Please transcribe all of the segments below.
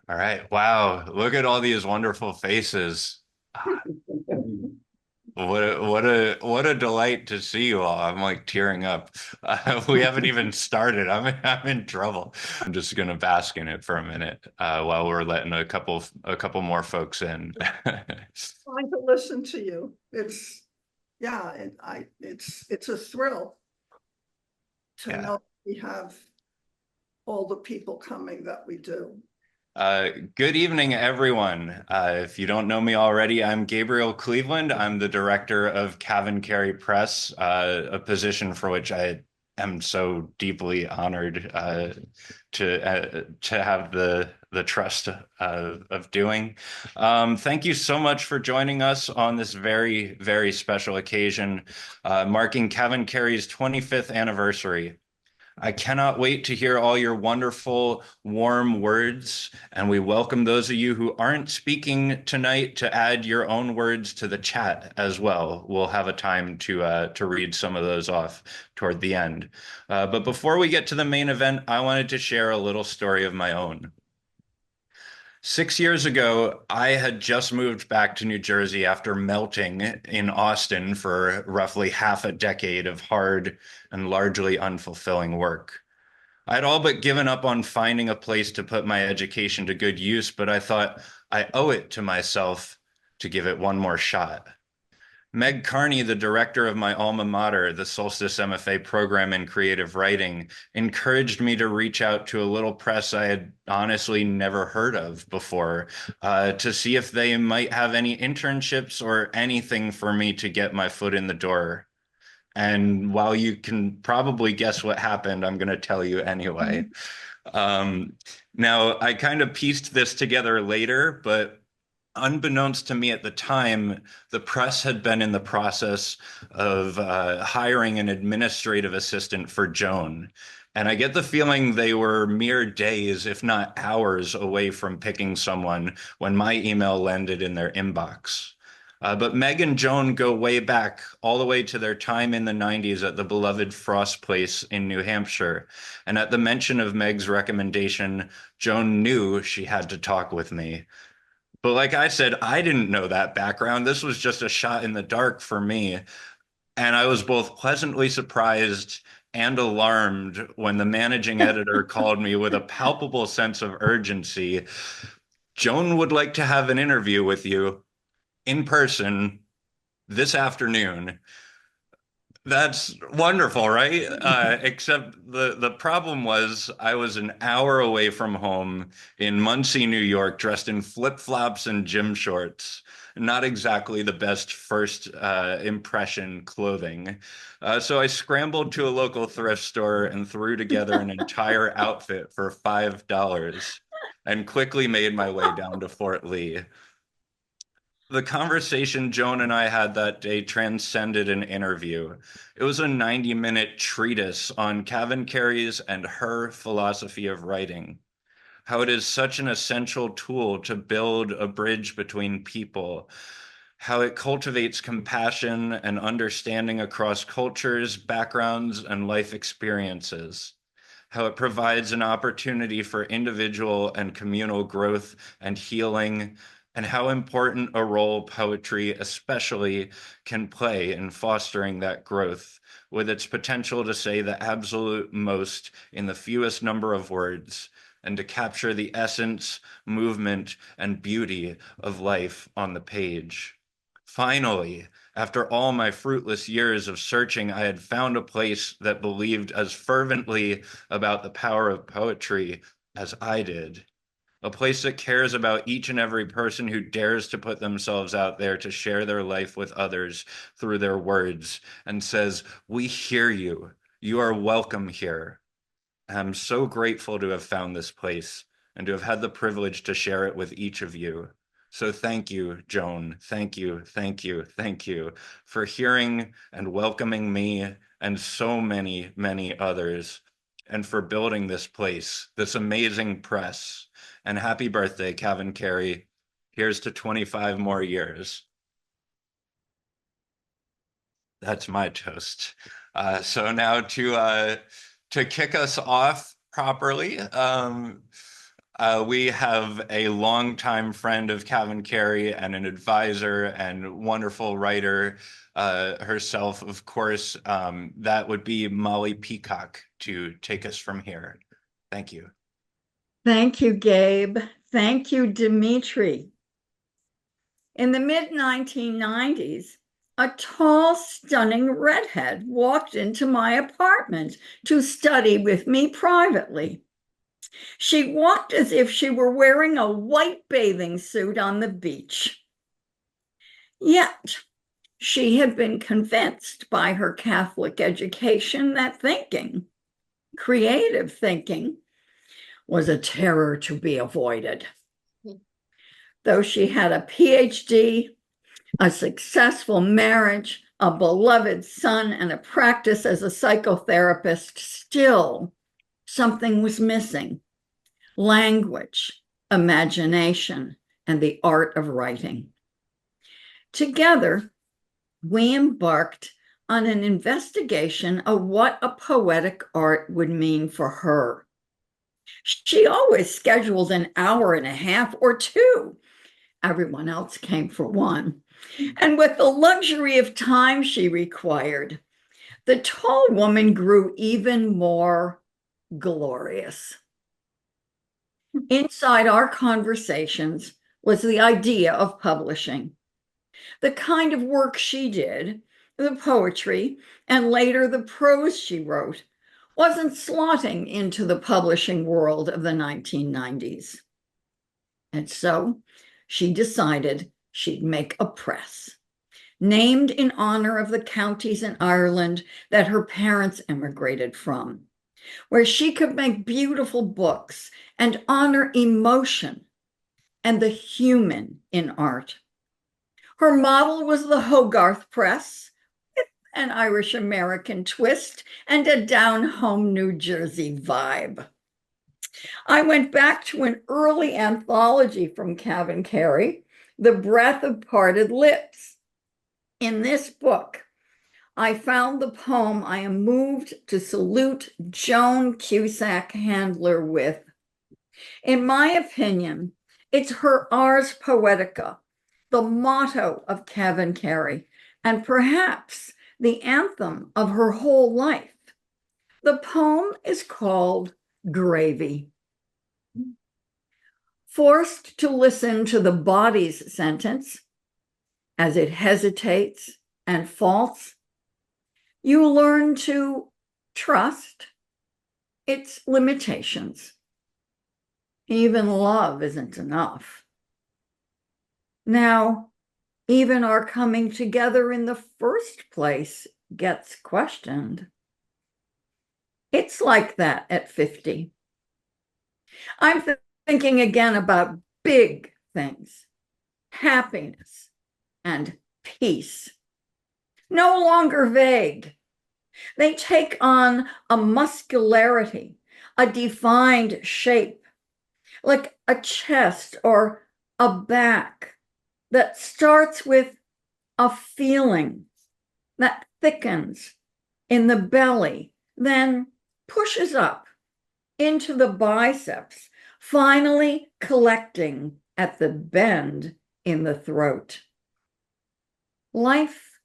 All right. Wow. Look at all these wonderful faces. Ah, what a delight to see you all. I'm like tearing up. We haven't even started. I'm in trouble. I'm just gonna bask in it for a minute while we're letting a couple more folks in. Trying to listen to you. Yeah, it's a thrill to Yeah. know we have all the people coming that we do. Good evening, everyone. If you don't know me already, I'm Gabriel Cleveland. I'm the director of CavanKerry Press, a position for which I am so deeply honored to have the trust of doing. Thank you so much for joining us on this very, very special occasion, marking CavanKerry's 25th anniversary. I cannot wait to hear all your wonderful, warm words, and we welcome those of you who aren't speaking tonight to add your own words to the chat as well. We'll have a time to read some of those off toward the end. But before we get to the main event, I wanted to share a little story of my own. 6 years ago, I had just moved back to New Jersey after melting in Austin for roughly half a decade of hard and largely unfulfilling work. I'd all but given up on finding a place to put my education to good use, but I thought I owe it to myself to give it one more shot. Meg Carney, the director of my alma mater, the Solstice MFA program in creative writing, encouraged me to reach out to a little press I had honestly never heard of before, to see if they might have any internships or anything for me to get my foot in the door. And while you can probably guess what happened, I'm going to tell you anyway. Um, Now, I kind of pieced this together later, but unbeknownst to me at the time, the press had been in the process of hiring an administrative assistant for Joan. And I get the feeling they were mere days, if not hours, away from picking someone when my email landed in their inbox. But Meg and Joan go way back, all the way to their time in the 90s at the beloved Frost Place in New Hampshire. And at the mention of Meg's recommendation, Joan knew she had to talk with me. But like I said, I didn't know that background. This was just a shot in the dark for me. And I was both pleasantly surprised and alarmed when the managing editor called me with a palpable sense of urgency. Joan would like to have an interview with you in person this afternoon. That's wonderful, right? Except the problem was I was an hour away from home in Muncie, New York, dressed in flip-flops and gym shorts. Not exactly the best first impression clothing. So I scrambled to a local thrift store and threw together an entire outfit for $5 and quickly made my way down to Fort Lee. The conversation Joan and I had that day transcended an interview. It was a 90-minute treatise on CavanKerry's and her philosophy of writing, how it is such an essential tool to build a bridge between people, how it cultivates compassion and understanding across cultures, backgrounds, and life experiences, how it provides an opportunity for individual and communal growth and healing, and how important a role poetry especially can play in fostering that growth, with its potential to say the absolute most in the fewest number of words, and to capture the essence, movement, and beauty of life on the page. Finally, after all my fruitless years of searching, I had found a place that believed as fervently about the power of poetry as I did. A place that cares about each and every person who dares to put themselves out there to share their life with others through their words and says, "We hear you. You are welcome here." I'm so grateful to have found this place and to have had the privilege to share it with each of you. So thank you, Joan. Thank you, thank you, thank you for hearing and welcoming me and so many, many others, and for building this place, this amazing press. And happy birthday, CavanKerry. Here's to 25 more years. That's my toast. So now to kick us off properly, We have a longtime friend of CavanKerry and an advisor and wonderful writer herself, of course. That would be Molly Peacock to take us from here. Thank you. Thank you, Gabe. Thank you, Dimitri. In the mid-1990s, a tall, stunning redhead walked into my apartment to study with me privately. She walked as if she were wearing a white bathing suit on the beach. Yet, she had been convinced by her Catholic education that thinking, creative thinking, was a terror to be avoided. Though she had a PhD, a successful marriage, a beloved son, and a practice as a psychotherapist, still something was missing: language, imagination, and the art of writing. Together, we embarked on an investigation of what a poetic art would mean for her. She always scheduled an hour and a half or two. Everyone else came for one. And with the luxury of time she required, the tall woman grew even more glorious. Inside our conversations was the idea of publishing. The kind of work she did, the poetry, and later the prose she wrote, wasn't slotting into the publishing world of the 1990s. And so she decided she'd make a press, named in honor of the counties in Ireland that her parents immigrated from, where she could make beautiful books and honor emotion and the human in art. Her model was the Hogarth Press, with an Irish-American twist and a down-home New Jersey vibe. I went back to an early anthology from CavanKerry, The Breath of Parted Lips. In this book, I found the poem I am moved to salute Joan Cusack Handler with. In my opinion, it's her Ars Poetica, the motto of CavanKerry, and perhaps the anthem of her whole life. The poem is called Gravy. Forced to listen to the body's sentence as it hesitates and falters, you learn to trust its limitations. Even love isn't enough. Now, even our coming together in the first place gets questioned. It's like that at 50. I'm thinking again about big things, happiness and peace. No longer vague. They take on a muscularity, a defined shape, like a chest or a back that starts with a feeling that thickens in the belly, then pushes up into the biceps, finally collecting at the bend in the throat. Life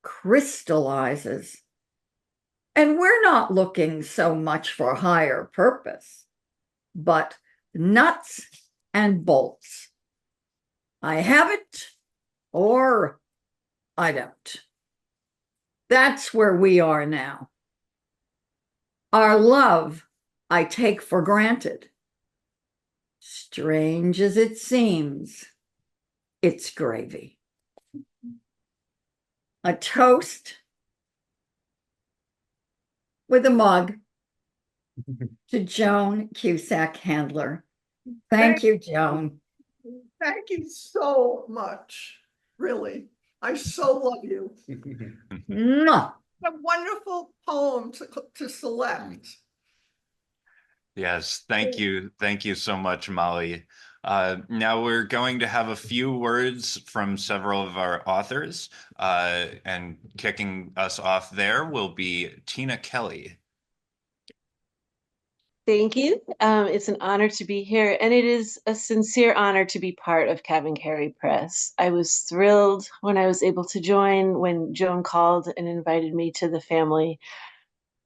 crystallizes, and we're not looking so much for higher purpose, but nuts and bolts. I have it or I don't. That's where we are now. Our love, I take for granted. Strange as it seems, it's gravy. A toast with a mug to Joan Cusack Handler. Thank you, Joan. Thank you so much. Really. I so love you. Mwah. A wonderful poem to select. Yes, thank you. Thank you so much, Molly. Now we're going to have a few words from several of our authors, and kicking us off there will be Tina Kelley. Thank you. It's an honor to be here, and it is a sincere honor to be part of CavanKerry Press. I was thrilled when I was able to join, when Joan called and invited me to the family.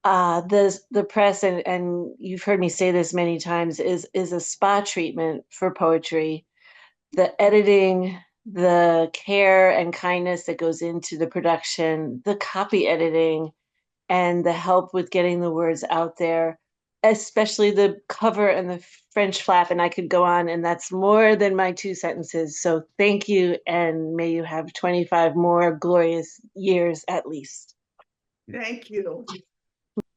The press, and you've heard me say this many times, is a spa treatment for poetry. The editing, the care and kindness that goes into the production, the copy editing, and the help with getting the words out there, especially the cover and the French flap. And I could go on, and that's more than my 2 sentences. So thank you, and may you have 25 more glorious years at least. Thank you.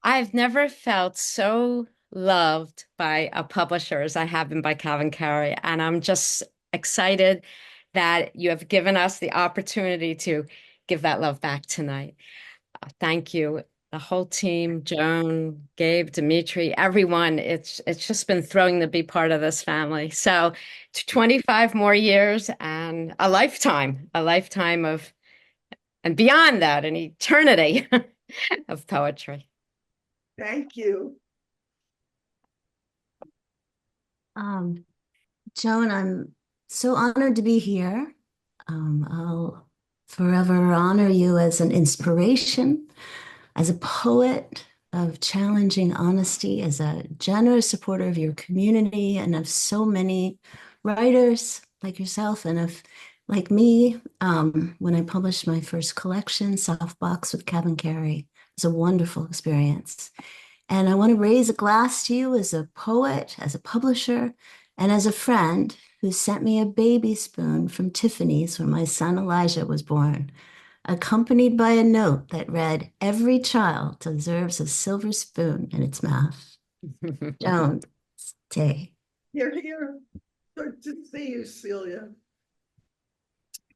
I've never felt so loved by a publisher as I have been by CavanKerry, and I'm just excited that you have given us the opportunity to give that love back tonight. Thank you, the whole team, Joan, Gabe, Dimitri, everyone. It's just been thrilling to be part of this family. So 25 more years and a lifetime of, and beyond that, an eternity of poetry. Thank you. Joan, I'm so honored to be here. I'll forever honor you as an inspiration, as a poet of challenging honesty, as a generous supporter of your community and of so many writers like yourself and of like me. When I published my first collection, Softbox with CavanKerry, it was a wonderful experience. And I want to raise a glass to you as a poet, as a publisher, and as a friend who sent me a baby spoon from Tiffany's when my son Elijah was born, accompanied by a note that read, "Every child deserves a silver spoon in its mouth." Joan, stay. You're here. Good to see you, Celia.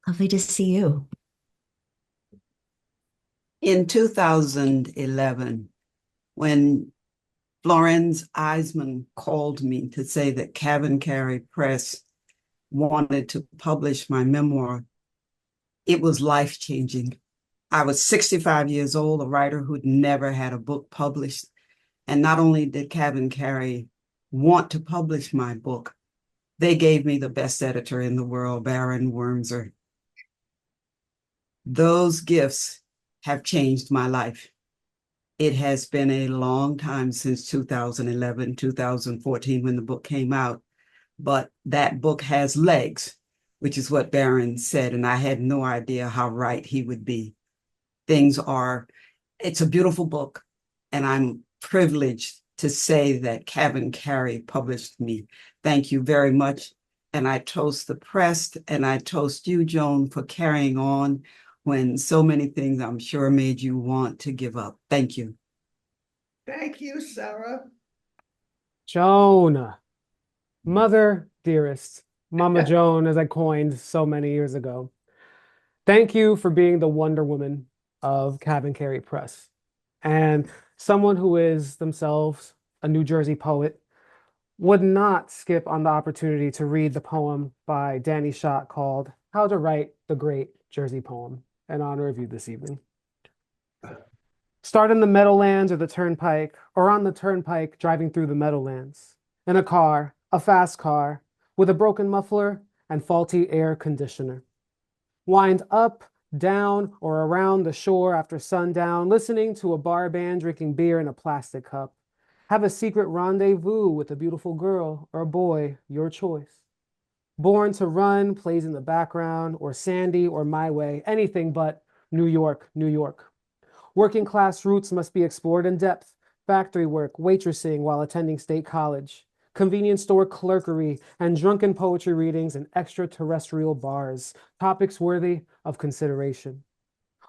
Lovely to see you. In 2011, when Florence Eisman called me to say that CavanKerry Press wanted to publish my memoir, it was life-changing. I was 65 years old, a writer who'd never had a book published. And not only did CavanKerry want to publish my book, they gave me the best editor in the world, Baron Wormser. Those gifts have changed my life. It has been a long time since 2011, 2014, when the book came out, but that book has legs, which is what Baron said, and I had no idea how right he would be. It's a beautiful book, and I'm privileged to say that CavanKerry published me. Thank you very much, and I toast the press, and I toast you, Joan, for carrying on when so many things I'm sure made you want to give up. Thank you. Thank you, Sarah. Joan, mother dearest, Mama Joan, as I coined so many years ago. Thank you for being the Wonder Woman of CavanKerry Press, and someone who is themselves a New Jersey poet would not skip on the opportunity to read the poem by Danny Schott called How to Write the Great Jersey Poem in honor of you this evening. Start in the Meadowlands or the Turnpike, or on the Turnpike driving through the Meadowlands, in a car, a fast car, with a broken muffler and faulty air conditioner. Wind up, down, or around the shore after sundown, listening to a bar band drinking beer in a plastic cup. Have a secret rendezvous with a beautiful girl or boy, your choice. Born to Run plays in the background, or Sandy or My Way, anything but New York, New York. Working class roots must be explored in depth. Factory work, waitressing while attending state college, convenience store clerkery, and drunken poetry readings in extraterrestrial bars, topics worthy of consideration.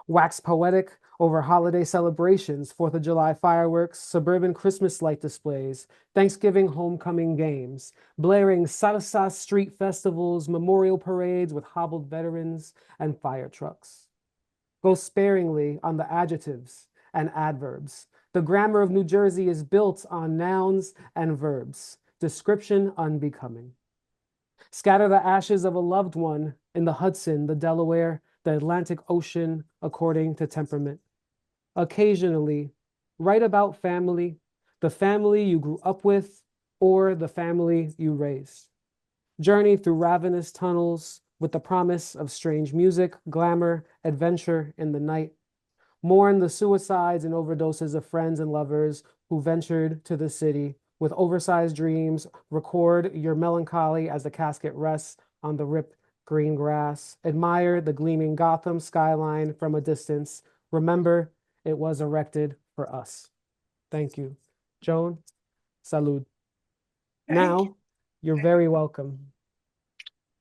Wax poetic over holiday celebrations, 4th of July fireworks, suburban Christmas light displays, Thanksgiving homecoming games, blaring salsa street festivals, memorial parades with hobbled veterans and fire trucks. Go sparingly on the adjectives and adverbs. The grammar of New Jersey is built on nouns and verbs, description unbecoming. Scatter the ashes of a loved one in the Hudson, the Delaware, the Atlantic Ocean, according to temperament. Occasionally, write about family, the family you grew up with, or the family you raised. Journey through ravenous tunnels with the promise of strange music, glamour, adventure in the night. Mourn the suicides and overdoses of friends and lovers who ventured to the city with oversized dreams. Record your melancholy as the casket rests on the ripped green grass. Admire the gleaming Gotham skyline from a distance. Remember, it was erected for us. Thank you. Joan, salud. Now, you're very welcome.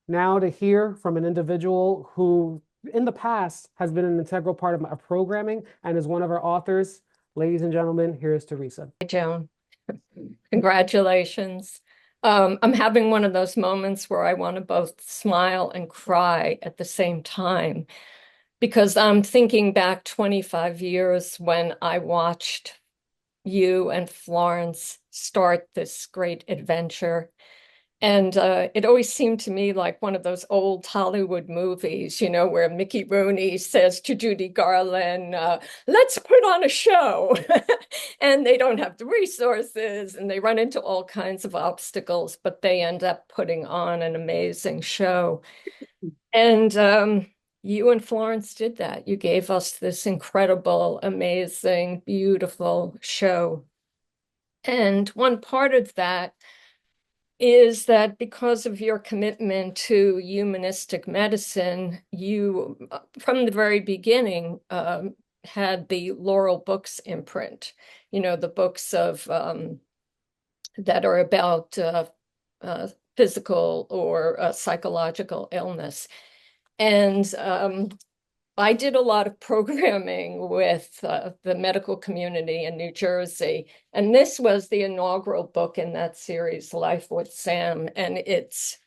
Now to hear from an individual who in the past has been an integral part of my programming and is one of our authors. Ladies and gentlemen, here is Teresa. Hey, Joan. Congratulations. I'm having one of those moments where I want to both smile and cry at the same time, because I'm thinking back 25 years when I watched you and Florence start this great adventure. And it always seemed to me like one of those old Hollywood movies, you know, where Mickey Rooney says to Judy Garland, let's put on a show. And they don't have the resources and they run into all kinds of obstacles, but they end up putting on an amazing show. And you and Florence did that. You gave us this incredible, amazing, beautiful show. And one part of that is that because of your commitment to humanistic medicine, you, from the very beginning, had the Laurel Books imprint, you know, the books of that are about physical or psychological illness. And I did a lot of programming with the medical community in New Jersey, and this was the inaugural book in that series, Life with Sam, and it's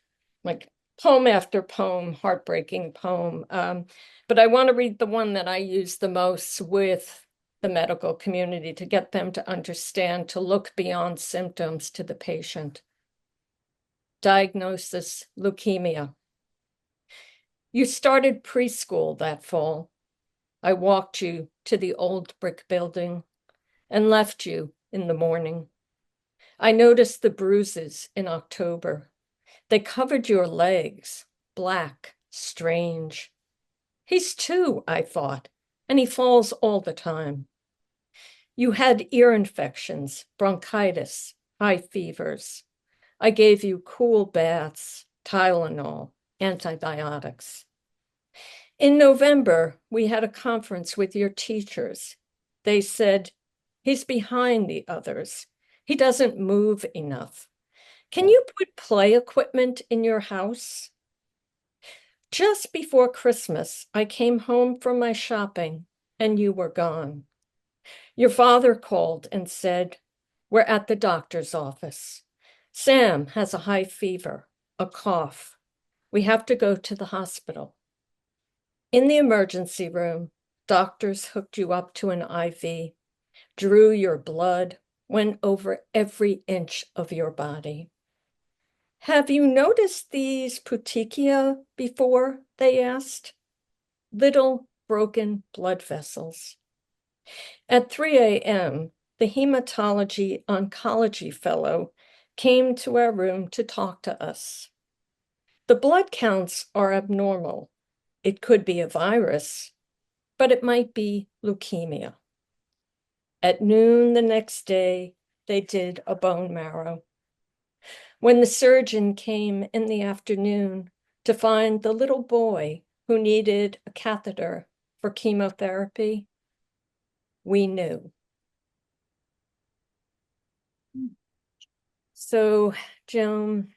like poem after poem, heartbreaking poem. But I want to read the one that I use the most with the medical community to get them to understand, to look beyond symptoms to the patient. Diagnosis, leukemia. You started preschool that fall. I walked you to the old brick building and left you in the morning. I noticed the bruises in October. They covered your legs, black, strange. He's 2, I thought, and he falls all the time. You had ear infections, bronchitis, high fevers. I gave you cool baths, Tylenol, antibiotics. In November, we had a conference with your teachers. They said, he's behind the others. He doesn't move enough. Can you put play equipment in your house? Just before Christmas, I came home from my shopping and you were gone. Your father called and said, we're at the doctor's office. Sam has a high fever, a cough. We have to go to the hospital. In the emergency room, doctors hooked you up to an IV, drew your blood, went over every inch of your body. Have you noticed these petechia before? They asked. Little broken blood vessels. At 3 a.m., the hematology oncology fellow came to our room to talk to us. The blood counts are abnormal. It could be a virus, but it might be leukemia. At noon the next day, they did a bone marrow. When the surgeon came in the afternoon to find the little boy who needed a catheter for chemotherapy, we knew. So, Joan,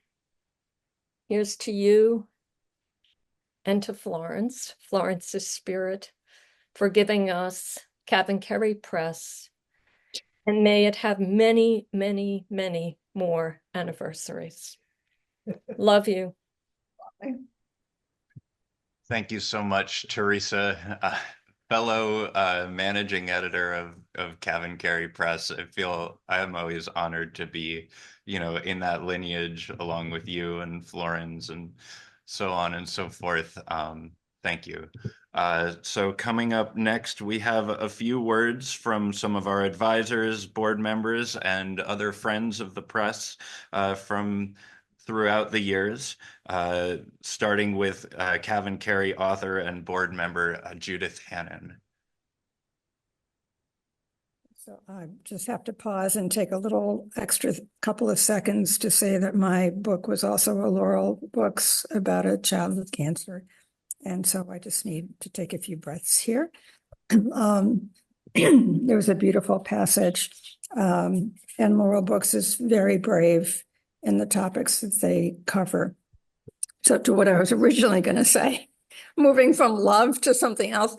here's to you and to Florence, Florence's spirit, for giving us CavanKerry Press. And may it have many, many, many more anniversaries. Love you. Thank you so much, Teresa. Fellow managing editor of CavanKerry Press. I am always honored to be, in that lineage along with you and Florence and so on and so forth. Thank you. So coming up next, we have a few words from some of our advisors, board members, and other friends of the press from throughout the years, starting with CavanKerry author and board member Judith Hannan. So I just have to pause and take a little extra couple of seconds to say that my book was also a Laurel Books about a child with cancer. And so I just need to take a few breaths here. There was a beautiful passage, and Laurel Books is very brave in the topics that they cover. So to what I was originally going to say, moving from love to something else,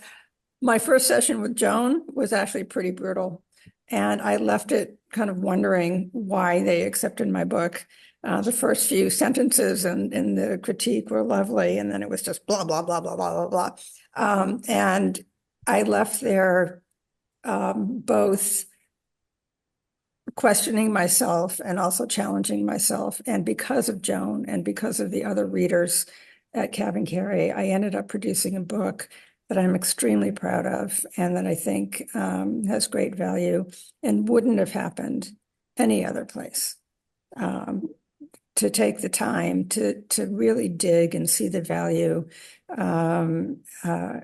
my first session with Joan was actually pretty brutal. And I left it kind of wondering why they accepted my book. The first few sentences in the critique were lovely, and then it was just blah, blah, blah, blah, blah, blah, blah. And I left there both questioning myself and also challenging myself. And because of Joan and because of the other readers at CavanKerry, I ended up producing a book that I'm extremely proud of and that I think has great value and wouldn't have happened any other place. To take the time to really dig and see the value. And I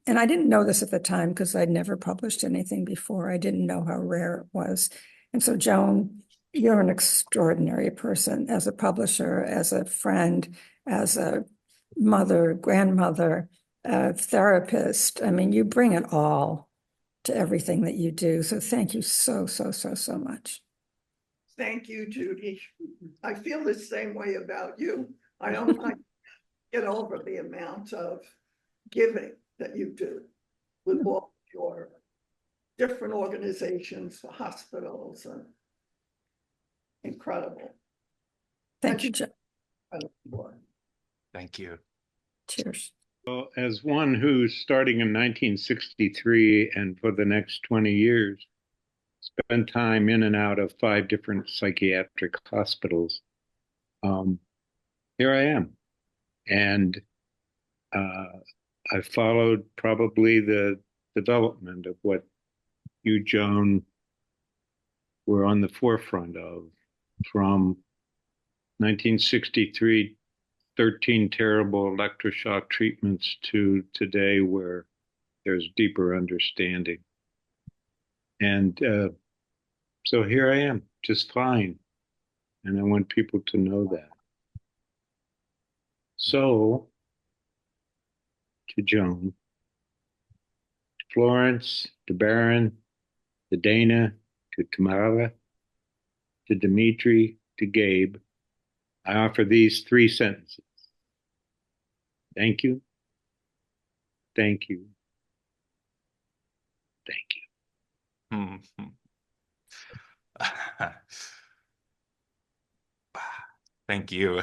didn't know this at the time because I'd never published anything before. I didn't know how rare it was. And so Joan, you're an extraordinary person as a publisher, as a friend, as a mother, grandmother, therapist. I mean, you bring it all to everything that you do. So thank you so, so, so, so much. Thank you, Judy. I feel the same way about you. I don't get over the amount of giving that you do with all your different organizations, hospitals, and incredible. Thank you, Joan. Thank you. Cheers. Well, as one who's starting in 1963 and for the next 20 years, spent time in and out of 5 different psychiatric hospitals, here I am. And I followed probably the development of what you, Joan, were on the forefront of from 1963, 13 terrible electroshock treatments to today where there's deeper understanding. And so here I am, just fine. And I want people to know that. So, to Joan, to Florence, to Baron, to Dana, to Tamara, to Dimitri, to Gabe, I offer these 3 sentences. Thank you. Thank you. Thank you. Thank you.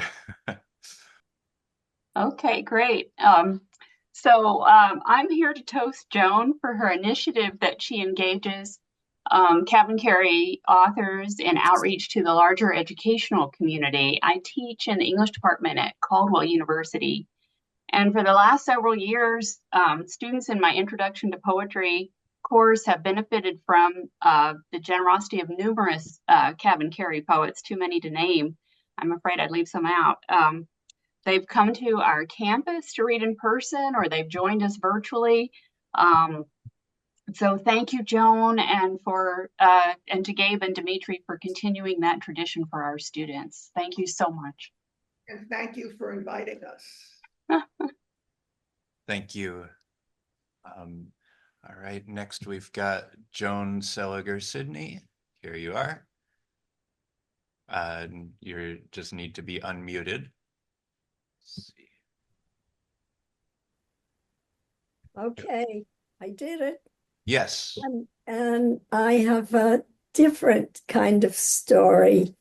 Okay, great. So I'm here to toast Joan for her initiative that she engages CavanKerry authors in outreach to the larger educational community. I teach in the English department at Caldwell University. And for the last several years, students in my Introduction to Poetry course have benefited from the generosity of numerous CavanKerry poets, too many to name. I'm afraid I'd leave some out. They've come to our campus to read in person, or they've joined us virtually. So thank you, Joan, and to Gabe and Dimitri for continuing that tradition for our students. Thank you so much. And thank you for inviting us. Thank you. All right, next we've got Joan, Seliger, Sidney. Here you are. You just need to be unmuted. Let's see. Okay, I did it. Yes. And I have a different kind of story.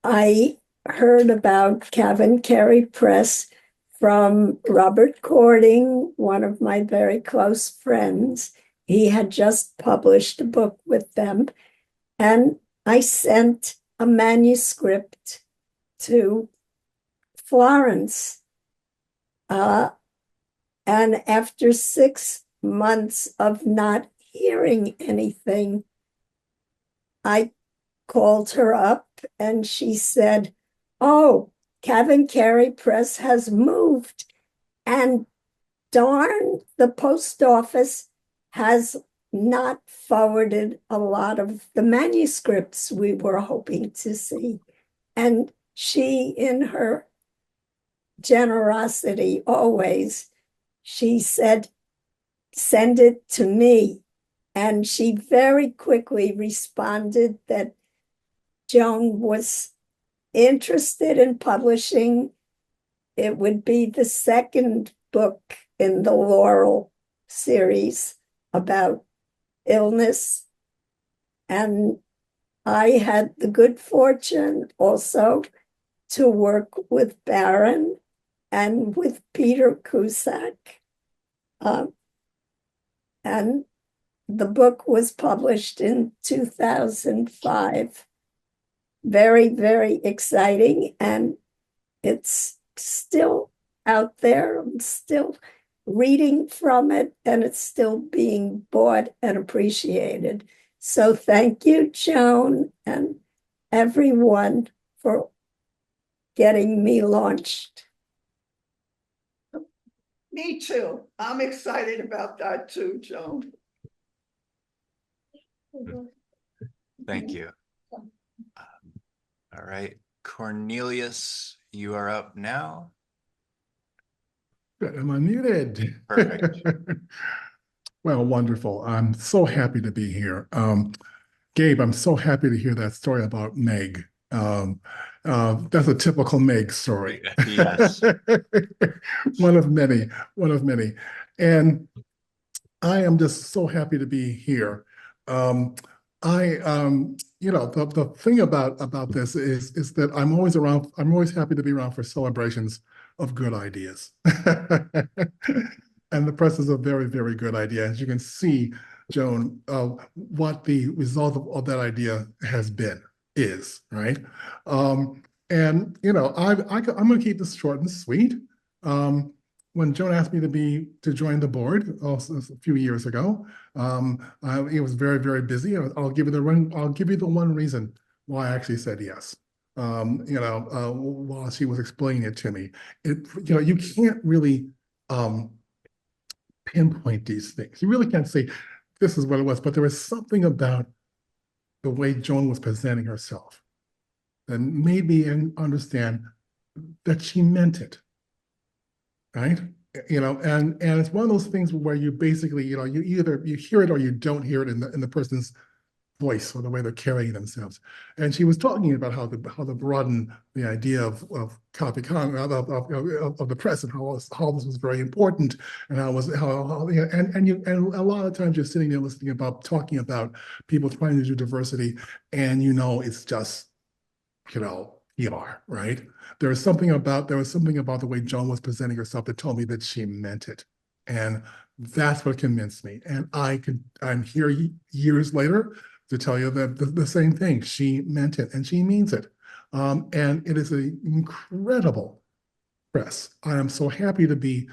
I heard about CavanKerry Press from Robert Cording, one of my very close friends. He had just published a book with them, and I sent a manuscript to Florence. And after 6 months of not hearing anything, I called her up and she said, "Oh, CavanKerry Press has moved. And darn, the post office has not forwarded a lot of the manuscripts we were hoping to see." And she, in her generosity always, she said, "Send it to me." And she very quickly responded that Joan was interested in publishing. It would be the second book in the Laurel series about illness. And I had the good fortune also to work with Barron and with Peter Cusack. And the book was published in 2005. Very, very exciting. And it's still out there. I'm still reading from it, and it's still being bought and appreciated. So thank you, Joan, and everyone for getting me launched. Me too. I'm excited about that too, Joan. Thank you. All right, Cornelius, you are up now. Good. Am I muted? Perfect. Well, wonderful. I'm so happy to be here. Gabe, I'm so happy to hear that story about Meg. That's a typical Meg story. Yes. One of many, one of many. And I am just so happy to be here. The thing about this is that I'm always around. I'm always happy to be around for celebrations of good ideas. And the press is a very, very good idea. As you can see, Joan, what the result of that idea is, right? I'm going to keep this short and sweet. When Joan asked me to join the board a few years ago, it was very, very busy. I'll give you the one reason why I actually said yes. While she was explaining it to me, you can't really pinpoint these things. You really can't say this is what it was, but there was something about the way Joan was presenting herself that made me understand that she meant it, right? And it's one of those things where you basically, you either you hear it or you don't hear it in the person's voice or the way they're carrying themselves. And she was talking about how to broaden the idea of the press and how this was very important, and and a lot of times you're sitting there listening talking about people trying to do diversity, and it's just PR, right? There was something about the way Joan was presenting herself that told me that she meant it, and that's what convinced me. And I'm here years later to tell you that the same thing. She meant it, and she means it. And it is an incredible press. I am so happy to be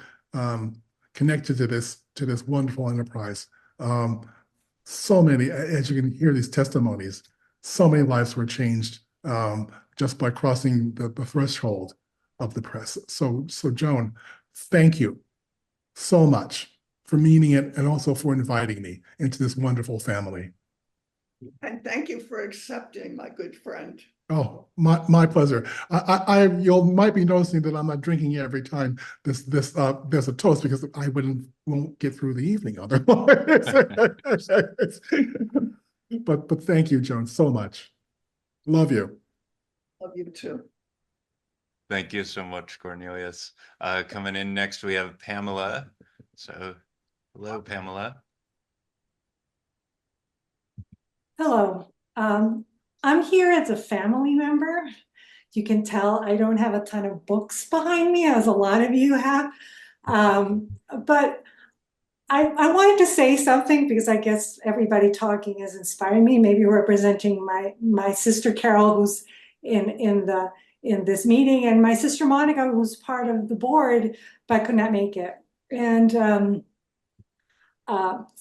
connected to this wonderful enterprise. So many, as you can hear these testimonies, so many lives were changed just by crossing the threshold of the press. So Joan, thank you so much for meaning it, and also for inviting me into this wonderful family. And thank you for accepting, my good friend. Oh, my pleasure. You might be noticing that I'm not drinking every time there's a toast, because I won't get through the evening otherwise. But thank you, Joan, so much. Love you. Love you too. Thank you so much, Cornelius. Coming in next, we have Pamela. So, hello, Pamela. Hello. I'm here as a family member. You can tell I don't have a ton of books behind me, as a lot of you have. But I wanted to say something, because I guess everybody talking is inspiring me, maybe representing my sister Carol, who's in this meeting, and my sister Monica, who's part of the board but could not make it. And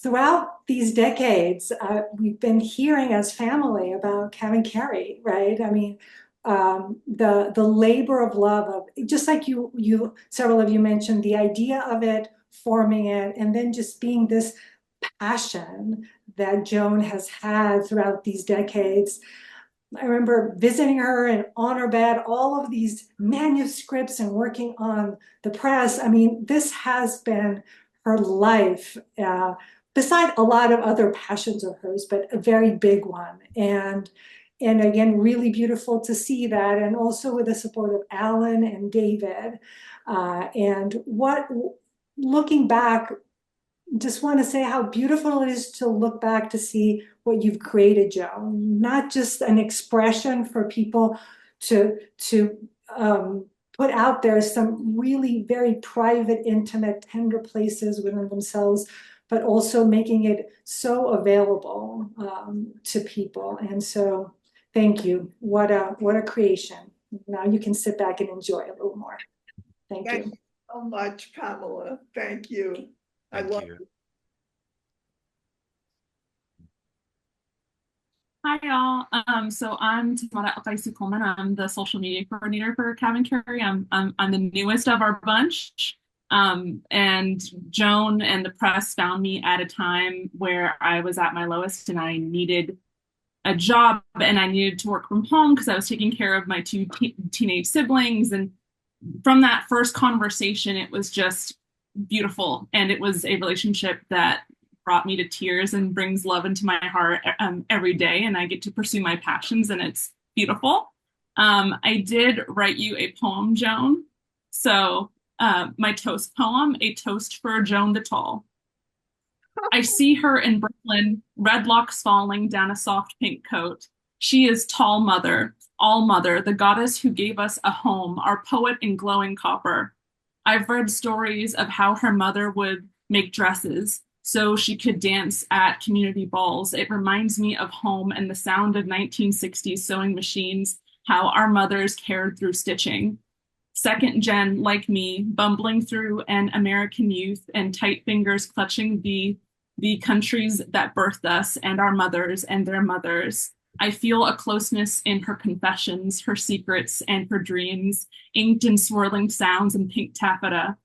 throughout these decades, we've been hearing as family about CavanKerry, right? I mean, the labor of love of, just like you several of you mentioned, the idea of it, forming it, and then just being this passion that Joan has had throughout these decades. I remember visiting her and on her bed, all of these manuscripts and working on the press. I mean, this has been her life, beside a lot of other passions of hers, but a very big one. And again, really beautiful to see that. And also with the support of Alan and David. Looking back, just want to say how beautiful it is to look back to see what you've created, Joan. Not just an expression for people to put out there some really very private, intimate, tender places within themselves, but also making it so available to people. And so, thank you. What a creation. Now you can sit back and enjoy a little more. Thank you. Thank you so much, Pamela. Thank you. I love you. Hi, y'all. So I'm Tamara Al-Qaisi-Coleman. I'm the social media coordinator for CavanKerry. I'm the newest of our bunch. And Joan and the press found me at a time where I was at my lowest and I needed a job and I needed to work from home because I was taking care of my two teenage siblings. And from that first conversation, it was just beautiful. And it was a relationship that brought me to tears and brings love into my heart every day. And I get to pursue my passions and it's beautiful. I did write you a poem, Joan. So my toast poem, A Toast for Joan the Tall. I see her in Brooklyn, red locks falling down a soft pink coat. She is tall mother, all mother, the goddess who gave us a home, our poet in glowing copper. I've read stories of how her mother would make dresses so she could dance at community balls. It reminds me of home and the sound of 1960s sewing machines, how our mothers cared through stitching. Second gen, like me, bumbling through an American youth and tight fingers clutching the countries that birthed us and our mothers and their mothers. I feel a closeness in her confessions, her secrets, and her dreams, inked in swirling sounds and pink taffeta.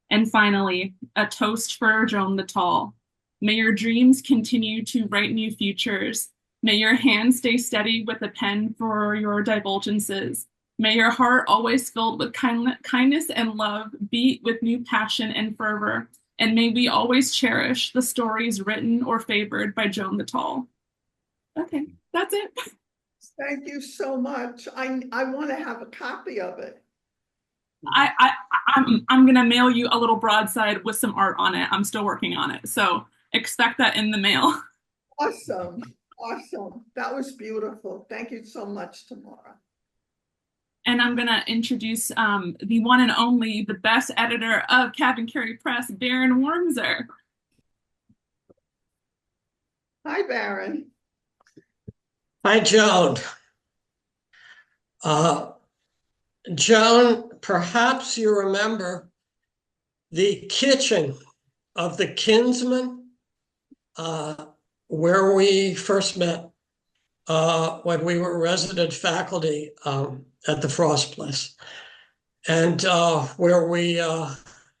And finally, a toast for Joan the Tall. May your dreams continue to write new futures. May your hand stay steady with a pen for your divulgences. May your heart, always filled with kindness and love, beat with new passion and fervor. And may we always cherish the stories written or favored by Joan the Tall. Okay, that's it. Thank you so much. I want to have a copy of it. I'm gonna mail you a little broadside with some art on it. I'm still working on it, so expect that in the mail. Awesome, awesome. That was beautiful. Thank you so much, Tamara. And I'm gonna introduce the one and only, the best editor of CavanKerry Press, Baron Wormser. Hi, Baron. Hi, Joan. Joan, perhaps you remember the kitchen of the Kinsman where we first met when we were resident faculty at the Frost Place, and where we,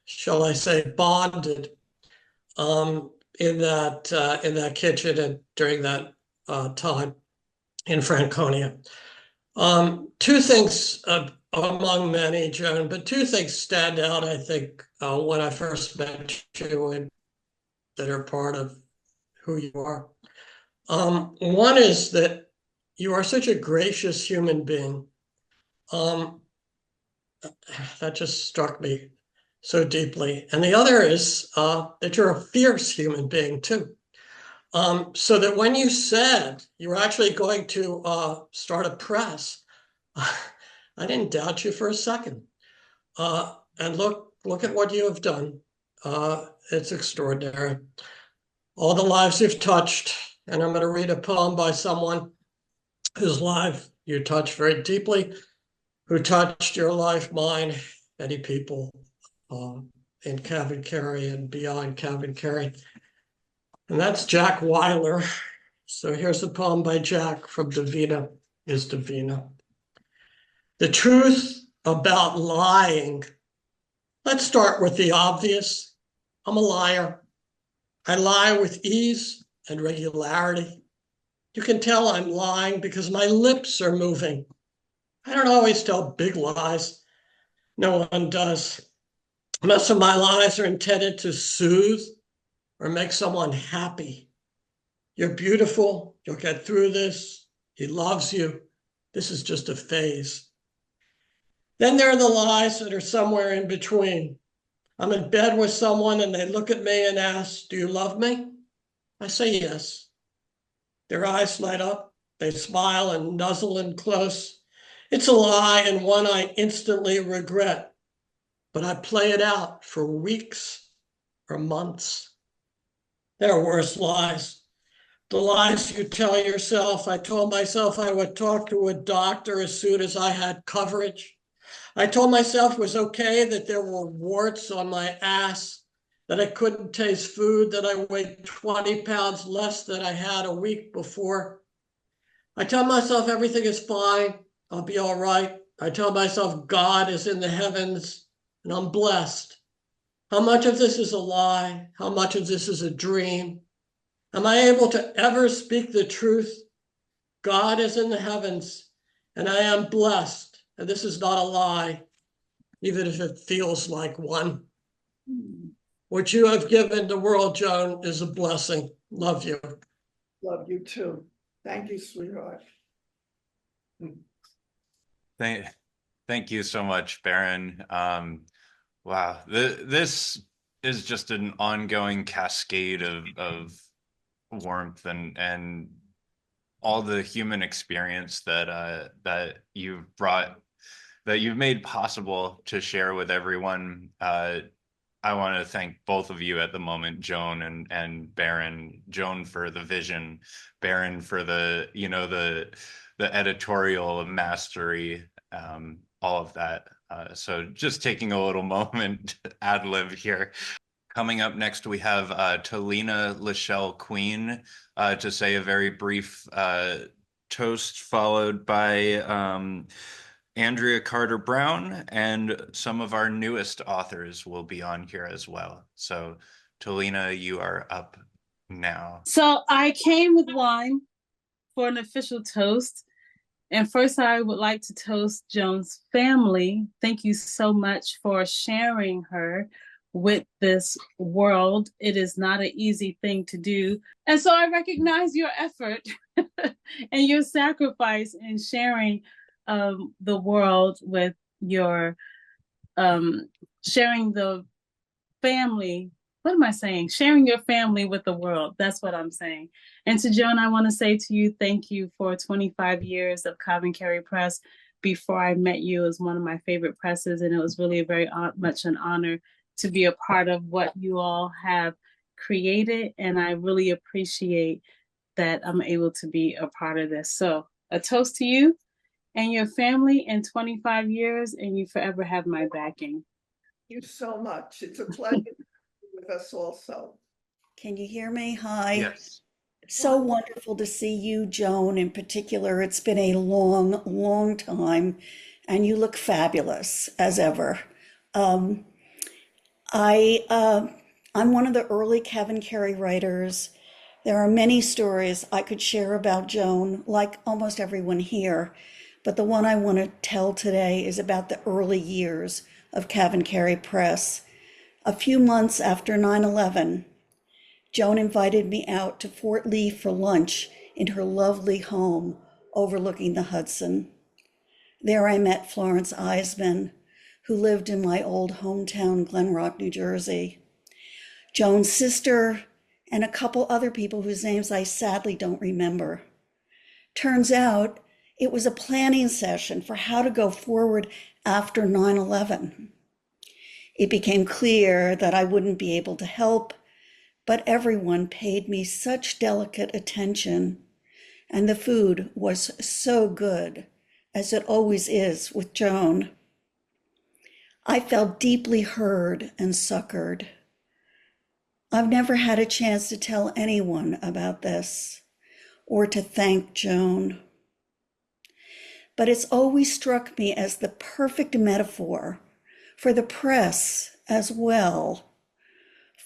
shall I say, bonded in that kitchen and during that time in Franconia. Two things among many, Joan, but two things stand out, I think, when I first met you and that are part of who you are. One is that you are such a gracious human being. That just struck me so deeply. And the other is that you're a fierce human being too. So that when you said you were actually going to start a press, I didn't doubt you for a second. And look at what you have done. It's extraordinary. All the lives you've touched. And I'm going to read a poem by someone whose life you touched very deeply, who touched your life, mine, many people in CavanKerry and beyond CavanKerry. And that's Jack Weiler. So here's a poem by Jack from Divina is Divina. The truth about lying. Let's start with the obvious. I'm a liar. I lie with ease and regularity. You can tell I'm lying because my lips are moving. I don't always tell big lies. No one does. Most of my lies are intended to soothe or make someone happy. You're beautiful. You'll get through this. He loves you. This is just a phase. Then there are the lies that are somewhere in between. I'm in bed with someone and they look at me and ask, do you love me? I say yes. Their eyes light up. They smile and nuzzle in close. It's a lie and one I instantly regret, but I play it out for weeks or months. There are worse lies. The lies you tell yourself. I told myself I would talk to a doctor as soon as I had coverage. I told myself it was okay that there were warts on my ass, that I couldn't taste food, that I weighed 20 pounds less than I had a week before. I tell myself everything is fine. I'll be all right. I tell myself God is in the heavens and I'm blessed. How much of this is a lie? How much of this is a dream? Am I able to ever speak the truth? God is in the heavens and I am blessed. And this is not a lie, even if it feels like one. What you have given the world, Joan, is a blessing. Love you. Love you too. Thank you, sweetheart. Thank you so much, Baron. Wow, this is just an ongoing cascade of warmth and all the human experience that you've brought, that you've made possible to share with everyone. I want to thank both of you at the moment, Joan and Baron. Joan for the vision, Baron for the editorial mastery, all of that. So just taking a little moment ad lib here. Coming up next, we have Talena Lachelle Queen to say a very brief toast, followed by Andrea Carter Brown, and some of our newest authors will be on here as well. So Talena, you are up now. So I came with wine for an official toast. And first, I would like to toast Joan's family. Thank you so much for sharing her with this world. It is not an easy thing to do. And so I recognize your effort and your sacrifice in sharing the world with your, sharing the family. What am I saying? Sharing your family with the world. That's what I'm saying. And to Joan, I want to say to you, thank you for 25 years of CavanKerry Press. Before I met you, it was one of my favorite presses, and it was really very much an honor to be a part of what you all have created. And I really appreciate that I'm able to be a part of this. So a toast to you and your family in 25 years, and you forever have my backing. Thank you so much. It's a pleasure with us also. Can you hear me? Hi. Yes. So wonderful to see you, Joan, in particular. It's been a long, long time, and you look fabulous as ever. I'm one of the early CavanKerry writers. There are many stories I could share about Joan, like almost everyone here, but the one I want to tell today is about the early years of CavanKerry Press. A few months after 9/11, Joan invited me out to Fort Lee for lunch in her lovely home overlooking the Hudson. There I met Florence Eisman, who lived in my old hometown, Glen Rock, New Jersey. Joan's sister and a couple other people whose names I sadly don't remember. Turns out it was a planning session for how to go forward after 9/11. It became clear that I wouldn't be able to help, but everyone paid me such delicate attention, and the food was so good, as it always is with Joan. I felt deeply heard and succored. I've never had a chance to tell anyone about this or to thank Joan. But it's always struck me as the perfect metaphor for the press as well.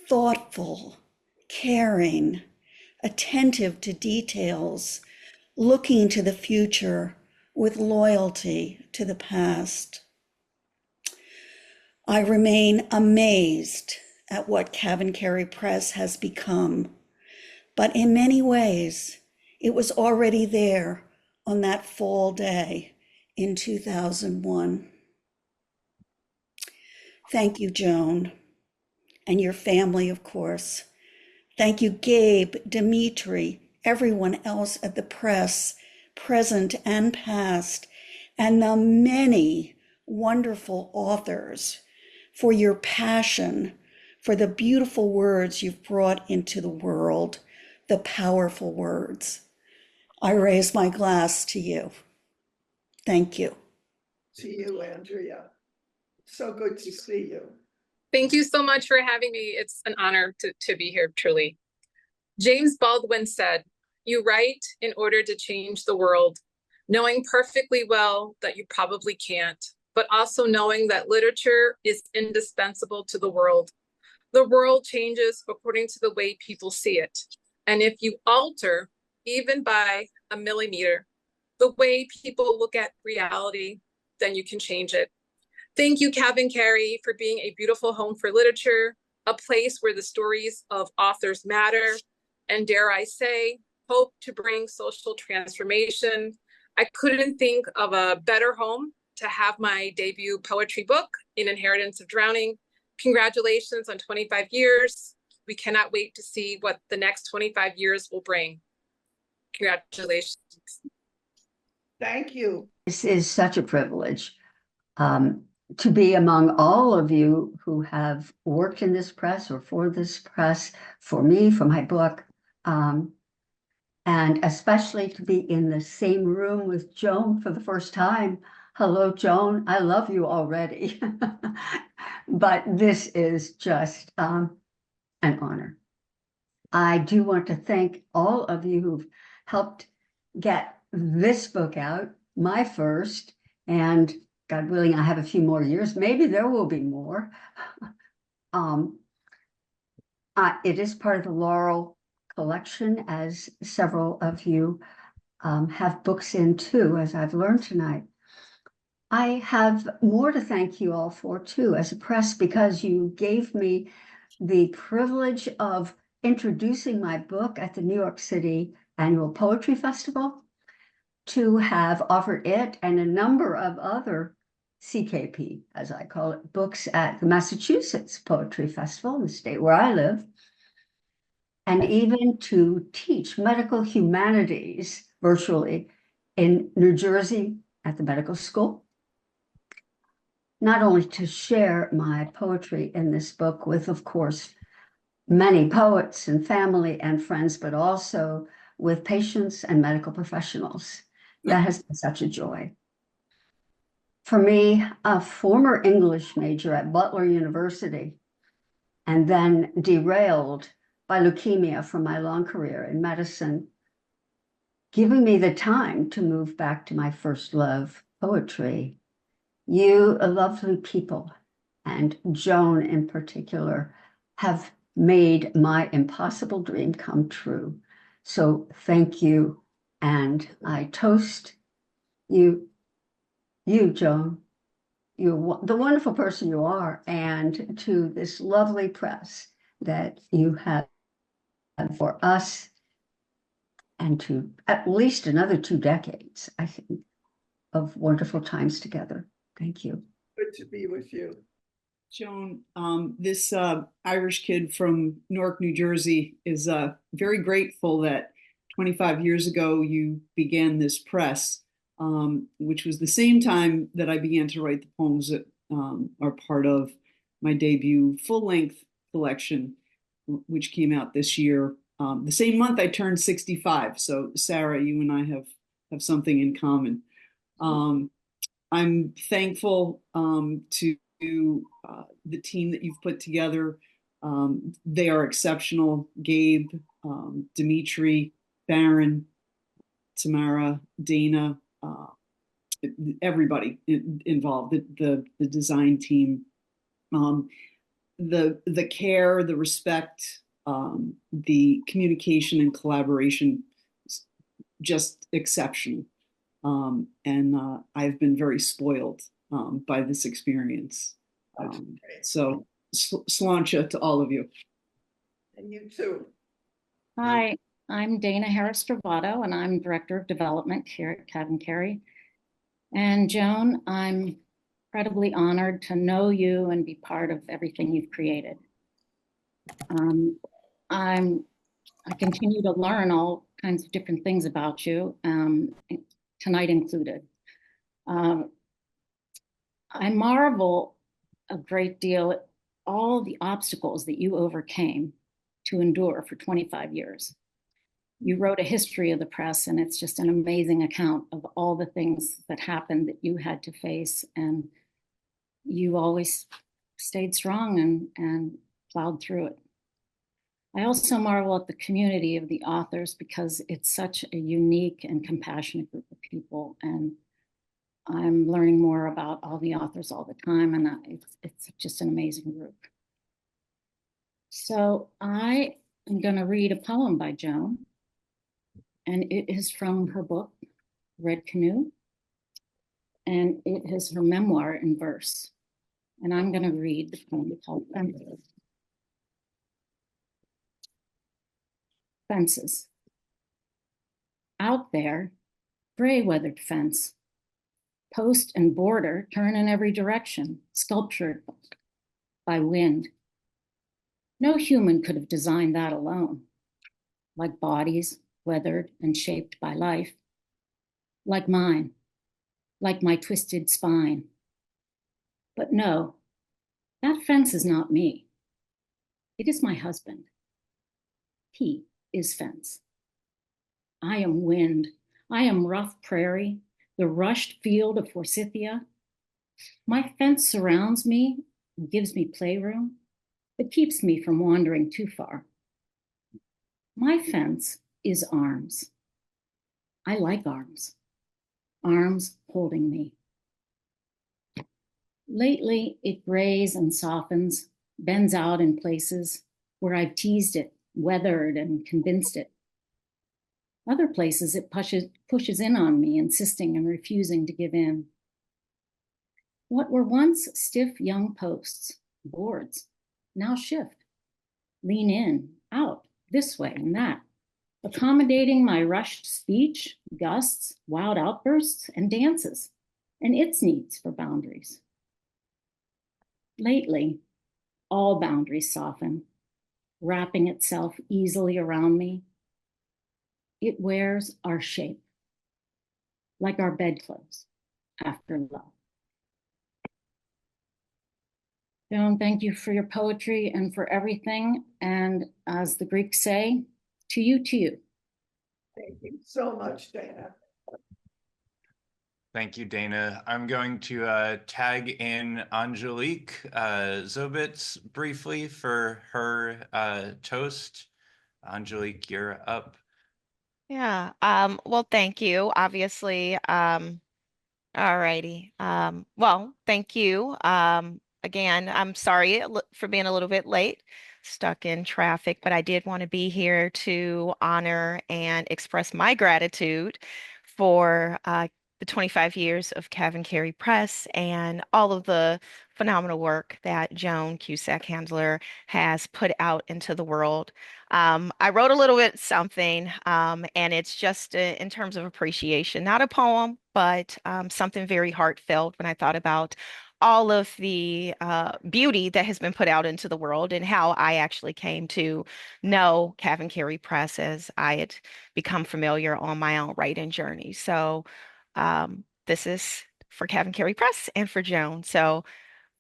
Thoughtful, caring, attentive to details, looking to the future with loyalty to the past. I remain amazed at what CavanKerry Press has become, but in many ways, it was already there on that fall day in 2001. Thank you, Joan, and your family, of course. Thank you, Gabe, Dimitri, everyone else at the press, present and past, and the many wonderful authors for your passion, for the beautiful words you've brought into the world, the powerful words. I raise my glass to you. Thank you. To you, Andrea. So good to see you. Thank you so much for having me. It's an honor to be here, truly. James Baldwin said, "You write in order to change the world, knowing perfectly well that you probably can't, but also knowing that literature is indispensable to the world. The world changes according to the way people see it. And if you alter, even by a millimeter, the way people look at reality, then you can change it. Thank you, CavanKerry, for being a beautiful home for literature, a place where the stories of authors matter, and dare I say, hope to bring social transformation. I couldn't think of a better home to have my debut poetry book, In Inheritance of Drowning. Congratulations on 25 years. We cannot wait to see what the next 25 years will bring. Congratulations. Thank you. This is such a privilege to be among all of you who have worked in this press or for this press, for me, for my book, and especially to be in the same room with Joan for the first time. Hello, Joan. I love you already. But this is just an honor. I do want to thank all of you who've helped get this book out, my first, and God willing, I have a few more years. Maybe there will be more. It is part of the Laurel collection, as several of you have books in too, as I've learned tonight. I have more to thank you all for too, as a press, because you gave me the privilege of introducing my book at the New York City Annual Poetry Festival, to have offered it and a number of other CKP, as I call it, books at the Massachusetts Poetry Festival, the state where I live, and even to teach medical humanities virtually in New Jersey at the medical school. Not only to share my poetry in this book with, of course, many poets and family and friends, but also with patients and medical professionals. That has been such a joy. For me, a former English major at Butler University, and then derailed by leukemia from my long career in medicine, giving me the time to move back to my first love, poetry. You lovely people, and Joan in particular, have made my impossible dream come true. So thank you, and I toast you, Joan, the wonderful person you are, and to this lovely press that you have for us, and to at least another 2 decades, I think, of wonderful times together. Thank you. Good to be with you. Joan, this Irish kid from Newark, New Jersey is very grateful that 25 years ago you began this press, which was the same time that I began to write the poems that are part of my debut full-length collection, which came out this year. The same month I turned 65. So Sarah, you and I have something in common. I'm thankful to to the team that you've put together. They are exceptional. Gabe, Dimitri, Baron, Tamara, Dana, everybody involved, the design team, the care, the respect, the communication and collaboration, just exceptional. And I've been very spoiled by this experience. So sláinte to all of you. And you too. Hi, I'm Dana Harris-Trovato, and I'm Director of Development here at CavanKerry. And Joan, I'm incredibly honored to know you and be part of everything you've created. I continue to learn all kinds of different things about you, tonight included. I marvel a great deal at all the obstacles that you overcame to endure for 25 years. You wrote a history of the press, and it's just an amazing account of all the things that happened that you had to face, and you always stayed strong and plowed through it. I also marvel at the community of the authors because it's such a unique and compassionate group of people, and I'm learning more about all the authors all the time, and it's just an amazing group. So I am going to read a poem by Joan, and it is from her book, Red Canoe, and it is her memoir in verse. And I'm going to read the poem called Fences. Fences. Out there, gray-weathered fence. Post and border turn in every direction, sculptured by wind. No human could have designed that alone. Like bodies, weathered and shaped by life. Like mine, like my twisted spine. But no, that fence is not me. It is my husband. He is fence. I am wind. I am rough prairie, the rushed field of forsythia. My fence surrounds me and gives me playroom, but keeps me from wandering too far. My fence is arms. I like arms. Arms holding me. Lately, it grays and softens, bends out in places where I've teased it, weathered, and convinced it. Other places it pushes in on me, insisting and refusing to give in. What were once stiff young posts, boards, now shift, lean in, out, this way and that, accommodating my rushed speech, gusts, wild outbursts, and dances, and its needs for boundaries. Lately, all boundaries soften, wrapping itself easily around me. It wears our shape, like our bedclothes after love. Joan, thank you for your poetry and for everything. And as the Greeks say, to you, to you. Thank you so much, Dana. Thank you, Dana. I'm going to tag in Angelique Zobitz briefly for her toast. Angelique, you're up. Yeah, well, thank you. Obviously, all righty. Well, thank you. Again, I'm sorry for being a little bit late, stuck in traffic, but I did want to be here to honor and express my gratitude for the 25 years of CavanKerry Press and all of the phenomenal work that Joan Cusack Handler has put out into the world. I wrote a little bit something, and it's just in terms of appreciation, not a poem, but something very heartfelt when I thought about all of the beauty that has been put out into the world and how I actually came to know CavanKerry Press as I had become familiar on my own writing journey. So this is for CavanKerry Press and for Joan. So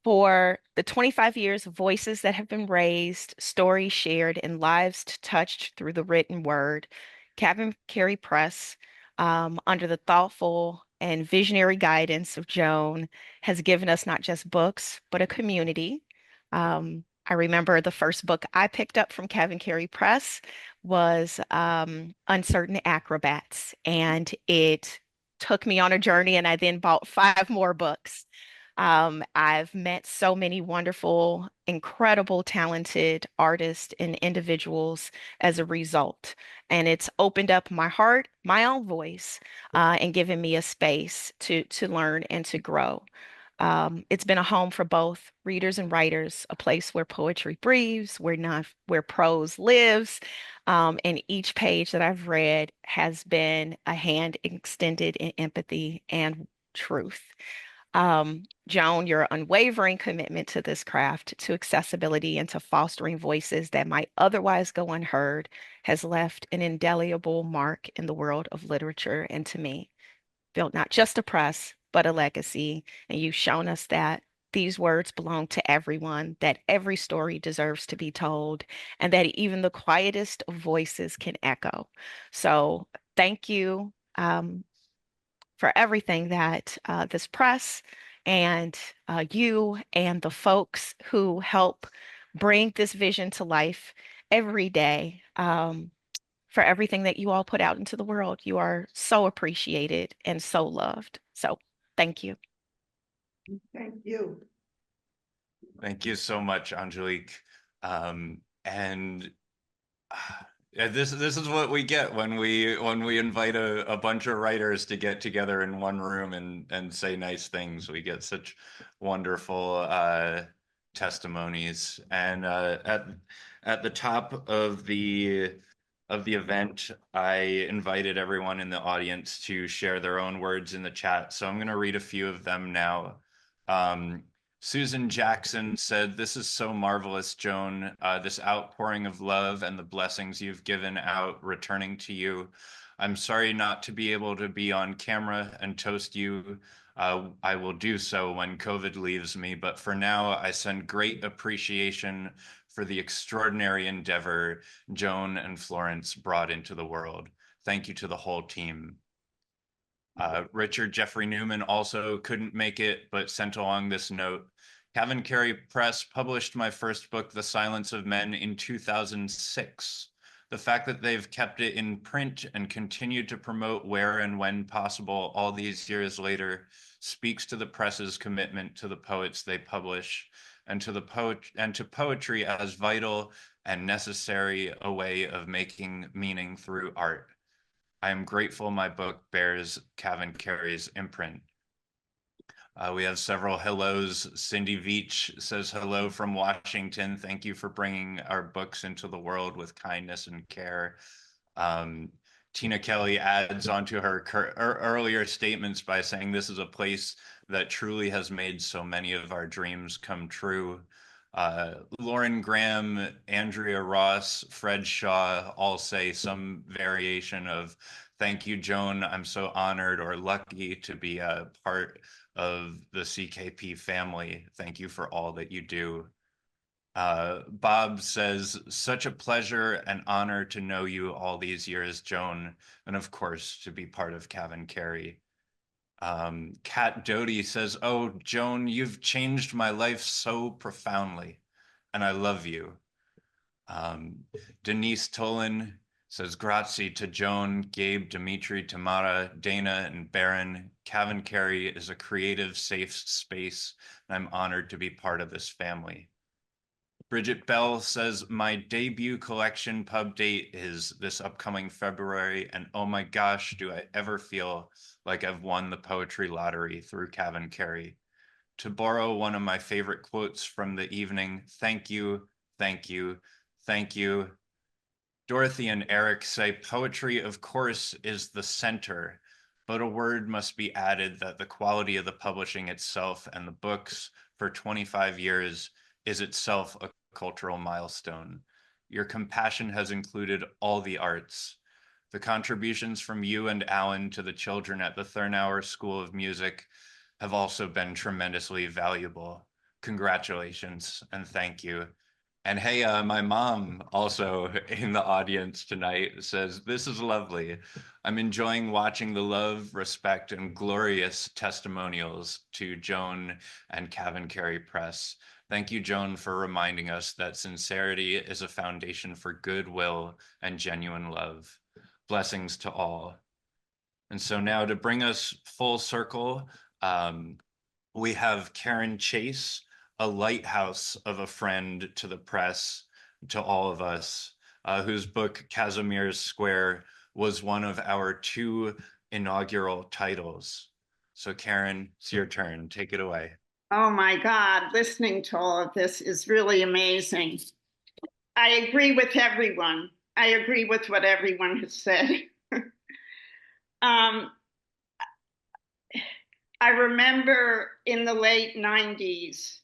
for the 25 years of voices that have been raised, stories shared, and lives touched through the written word, CavanKerry Press, under the thoughtful and visionary guidance of Joan has given us not just books, but a community. I remember the first book I picked up from CavanKerry Press was Uncertain Acrobats, and it took me on a journey, and I then bought 5 more books. I've met so many wonderful, incredible, talented artists and individuals as a result. And it's opened up my heart, my own voice, and given me a space to learn and to grow. It's been a home for both readers and writers, a place where poetry breathes, where prose lives. And each page that I've read has been a hand extended in empathy and truth. Joan, your unwavering commitment to this craft, to accessibility, and to fostering voices that might otherwise go unheard has left an indelible mark in the world of literature and to me. Built not just a press, but a legacy. And you've shown us that these words belong to everyone, that every story deserves to be told, and that even the quietest of voices can echo. So thank you. For everything that this press and you and the folks who help bring this vision to life every day, for everything that you all put out into the world. You are so appreciated and so loved. So thank you. Thank you. Thank you so much, Angelique. And yeah, this is what we get when we invite a bunch of writers to get together in one room and say nice things. We get such wonderful testimonies. And at the top of the event, I invited everyone in the audience to share their own words in the chat. So I'm going to read a few of them now. Susan Jackson said, "This is so marvelous, Joan. This outpouring of love and the blessings you've given out returning to you. I'm sorry not to be able to be on camera and toast you. I will do so when COVID leaves me, but for now, I send great appreciation for the extraordinary endeavor Joan and Florence brought into the world. Thank you to the whole team." Richard Jeffrey Newman also couldn't make it, but sent along this note. CavanKerry Press published my first book, The Silence of Men, in 2006. The fact that they've kept it in print and continued to promote where and when possible all these years later speaks to the press's commitment to the poets they publish and to poetry as vital and necessary a way of making meaning through art. I am grateful my book bears CavanKerry's imprint. We have several hellos. Cindy Veach says, "Hello from Washington. Thank you for bringing our books into the world with kindness and care." Tina Kelley adds onto her earlier statements by saying, "This is a place that truly has made so many of our dreams come true." Lauren Graham, Andrea Ross, Fred Shaw all say some variation of, "Thank you, Joan. I'm so honored or lucky to be a part of the CKP family. Thank you for all that you do." Bob says, "Such a pleasure and honor to know you all these years, Joan, and of course to be part of CavanKerry." Kat Doty says, "Oh, Joan, you've changed my life so profoundly, and I love you." Denise Tolan says, "Grazie to Joan, Gabe, Dimitri, Tamara, Dana, and Baron. CavanKerry is a creative, safe space, and I'm honored to be part of this family." Bridget Bell says, "My debut collection pub date is this upcoming February, and oh my gosh, do I ever feel like I've won the poetry lottery through CavanKerry. To borrow one of my favorite quotes from the evening, thank you, thank you, thank you." Dorothy and Eric say, "Poetry, of course, is the center, but a word must be added that the quality of the publishing itself and the books for 25 years is itself a cultural milestone. Your compassion has included all the arts. The contributions from you and Alan to the children at the Thurnauer School of Music have also been tremendously valuable. Congratulations and thank you." And hey, my mom also in the audience tonight says, "This is lovely. I'm enjoying watching the love, respect, and glorious testimonials to Joan and CavanKerry Press. Thank you, Joan, for reminding us that sincerity is a foundation for goodwill and genuine love. Blessings to all." And so now to bring us full circle, we have Karen Chase, a lighthouse of a friend to the press, to all of us, whose book, Casimir's Square, was one of our 2 inaugural titles. So Karen, it's your turn. Take it away. Oh my God, listening to all of this is really amazing. I agree with everyone. I agree with what everyone has said. I remember in the late 90s,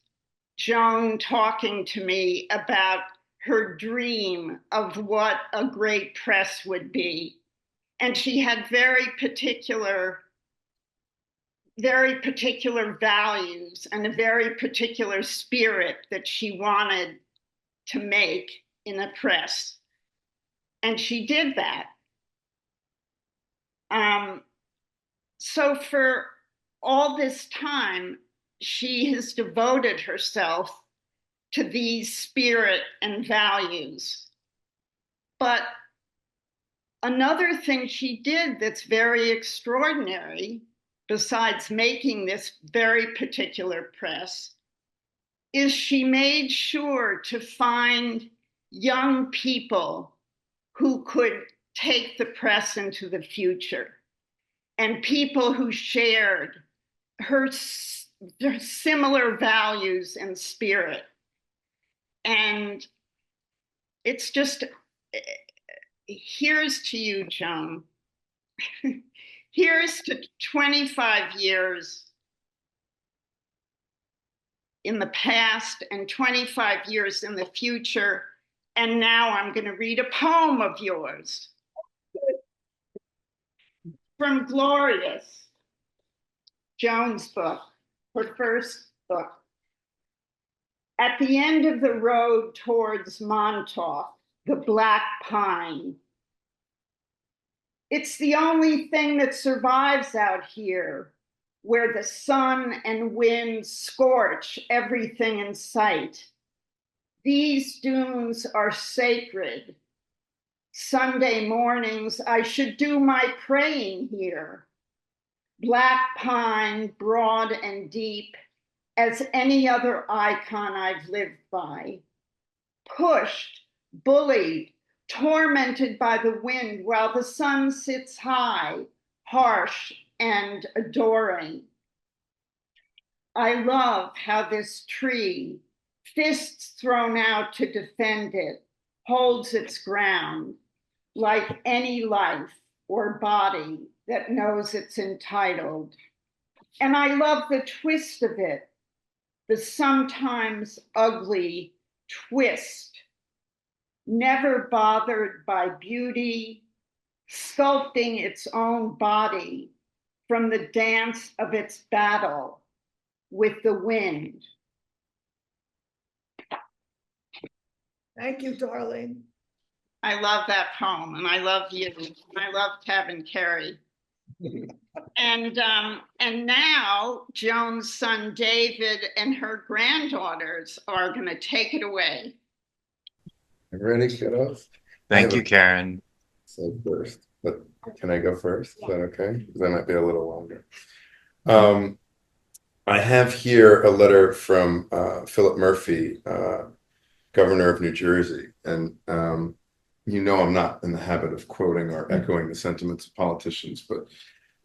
Joan talking to me about her dream of what a great press would be. And she had very particular values and a very particular spirit that she wanted to make in a press. And she did that. So for all this time, she has devoted herself to these spirit and values. But another thing she did that's very extraordinary, besides making this very particular press, is she made sure to find young people who could take the press into the future, and people who shared her similar values and spirit. And it's just, here's to you, Joan. Here's to 25 years in the past and 25 years in the future. And now I'm going to read a poem of yours. From Glorious, Joan's book, her first book. At the end of the road towards Montauk, the black pine. It's the only thing that survives out here, where the sun and wind scorch everything in sight. These dunes are sacred. Sunday mornings, I should do my praying here. Black pine, broad and deep, as any other icon I've lived by. Pushed, bullied, tormented by the wind while the sun sits high, harsh and adoring. I love how this tree, fists thrown out to defend it, holds its ground, like any life or body that knows it's entitled. And I love the twist of it, the sometimes ugly twist, never bothered by beauty, sculpting its own body from the dance of its battle with the wind. Thank you, darling. I love that poem, and I love you. I love CavanKerry. And now Joan's son David and her granddaughters are going to take it away. Ready, kiddos? Thank you, Karen. So first, but can I go first? Is that okay? Because that might be a little longer. I have here a letter from Philip Murphy, governor of New Jersey, and you know I'm not in the habit of quoting or echoing the sentiments of politicians, but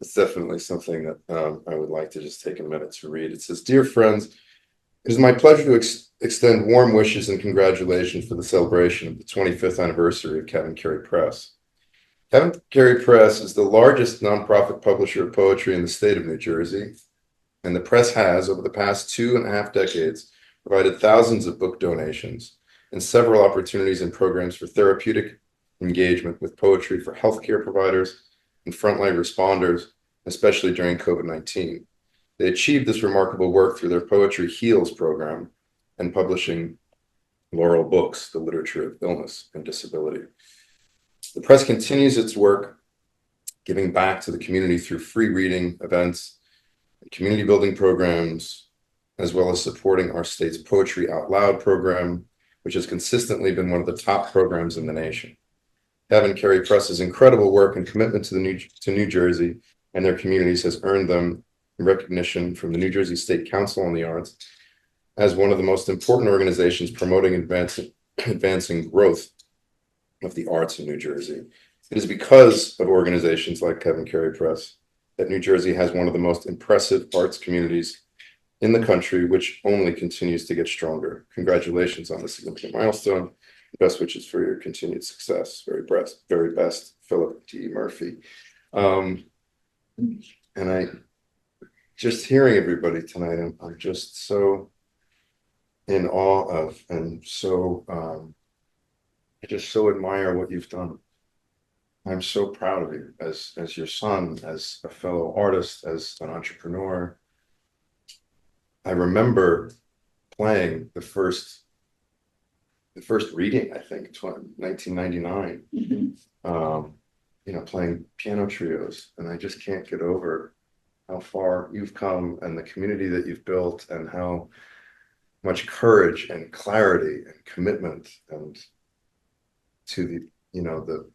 it's definitely something that I would like to just take a minute to read. It says, "Dear friends, it is my pleasure to extend warm wishes and congratulations for the celebration of the 25th anniversary of CavanKerry Press. CavanKerry Press is the largest nonprofit publisher of poetry in the state of New Jersey, and the press has, over the past 2.5 decades, provided thousands of book donations and several opportunities and programs for therapeutic engagement with poetry for healthcare providers and frontline responders, especially during COVID-19. They achieved this remarkable work through their Poetry Heals program and publishing Laurel Books, The Literature of Illness and Disability. The press continues its work, giving back to the community through free reading events, and community building programs, as well as supporting our state's Poetry Out Loud program, which has consistently been one of the top programs in the nation. CavanKerry Press's incredible work and commitment to New Jersey and their communities has earned them recognition from the New Jersey State Council on the Arts as one of the most important organizations promoting and advancing growth of the arts in New Jersey. It is because of organizations like CavanKerry Press that New Jersey has one of the most impressive arts communities in the country, which only continues to get stronger. Congratulations on this significant milestone. Best wishes for your continued success. Very best, Philip D. Murphy. And I just hearing everybody tonight, I'm just so in awe of, and so I just so admire what you've done. I'm so proud of you as your son, as a fellow artist, as an entrepreneur. I remember playing the first reading, I think, 1999. You know, playing piano trios, and I just can't get over how far you've come and the community that you've built, and how much courage and clarity and commitment, and to the, you know, the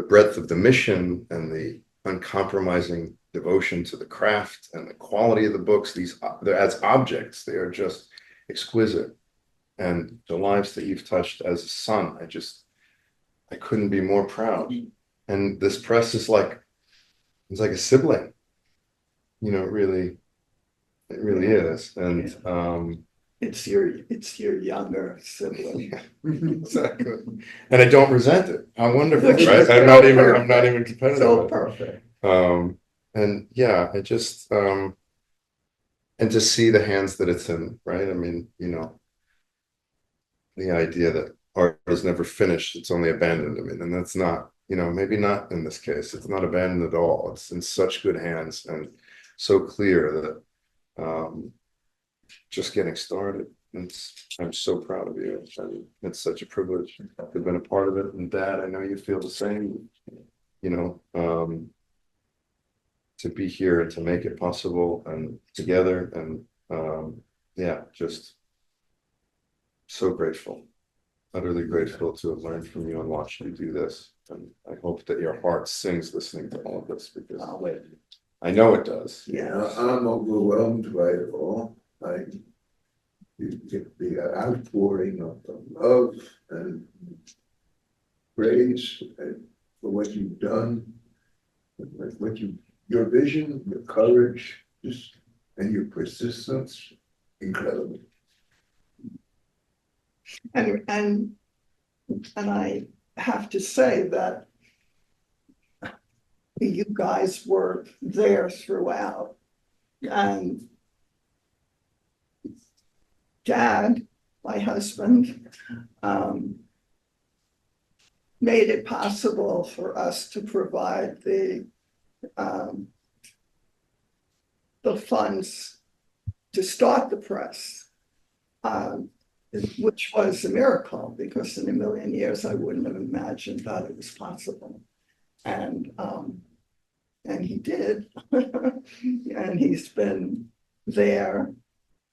breadth of the mission and the uncompromising devotion to the craft and the quality of the books. They're as objects, they are just exquisite. And the lives that you've touched as a son, I couldn't be more proud. And this press is like, it's like a sibling, you know, it really is. And it's your younger sibling. Exactly. And I don't resent it. How wonderful, right? I'm not even competitive. So perfect. And yeah, I just and to see the hands that it's in, right? I mean, you know, the idea that art is never finished, it's only abandoned. I mean, and that's not, you know, maybe not in this case. It's not abandoned at all. It's in such good hands and so clear that just getting started. I'm so proud of you. And it's such a privilege to have been a part of it. And Dad, I know you feel the same, you know, to be here and to make it possible and together. And yeah, just so grateful, utterly grateful to have learned from you and watched you do this. And I hope that your heart sings listening to all of this, because I know it does. Yeah, I'm overwhelmed by it all. The outpouring of love and praise for what you've done, your vision, your courage, and your persistence, incredible. And I have to say that you guys were there throughout. And Dad, my husband, made it possible for us to provide the funds to start the press, which was a miracle, because in a million years I wouldn't have imagined that it was possible. And he did. And he's been there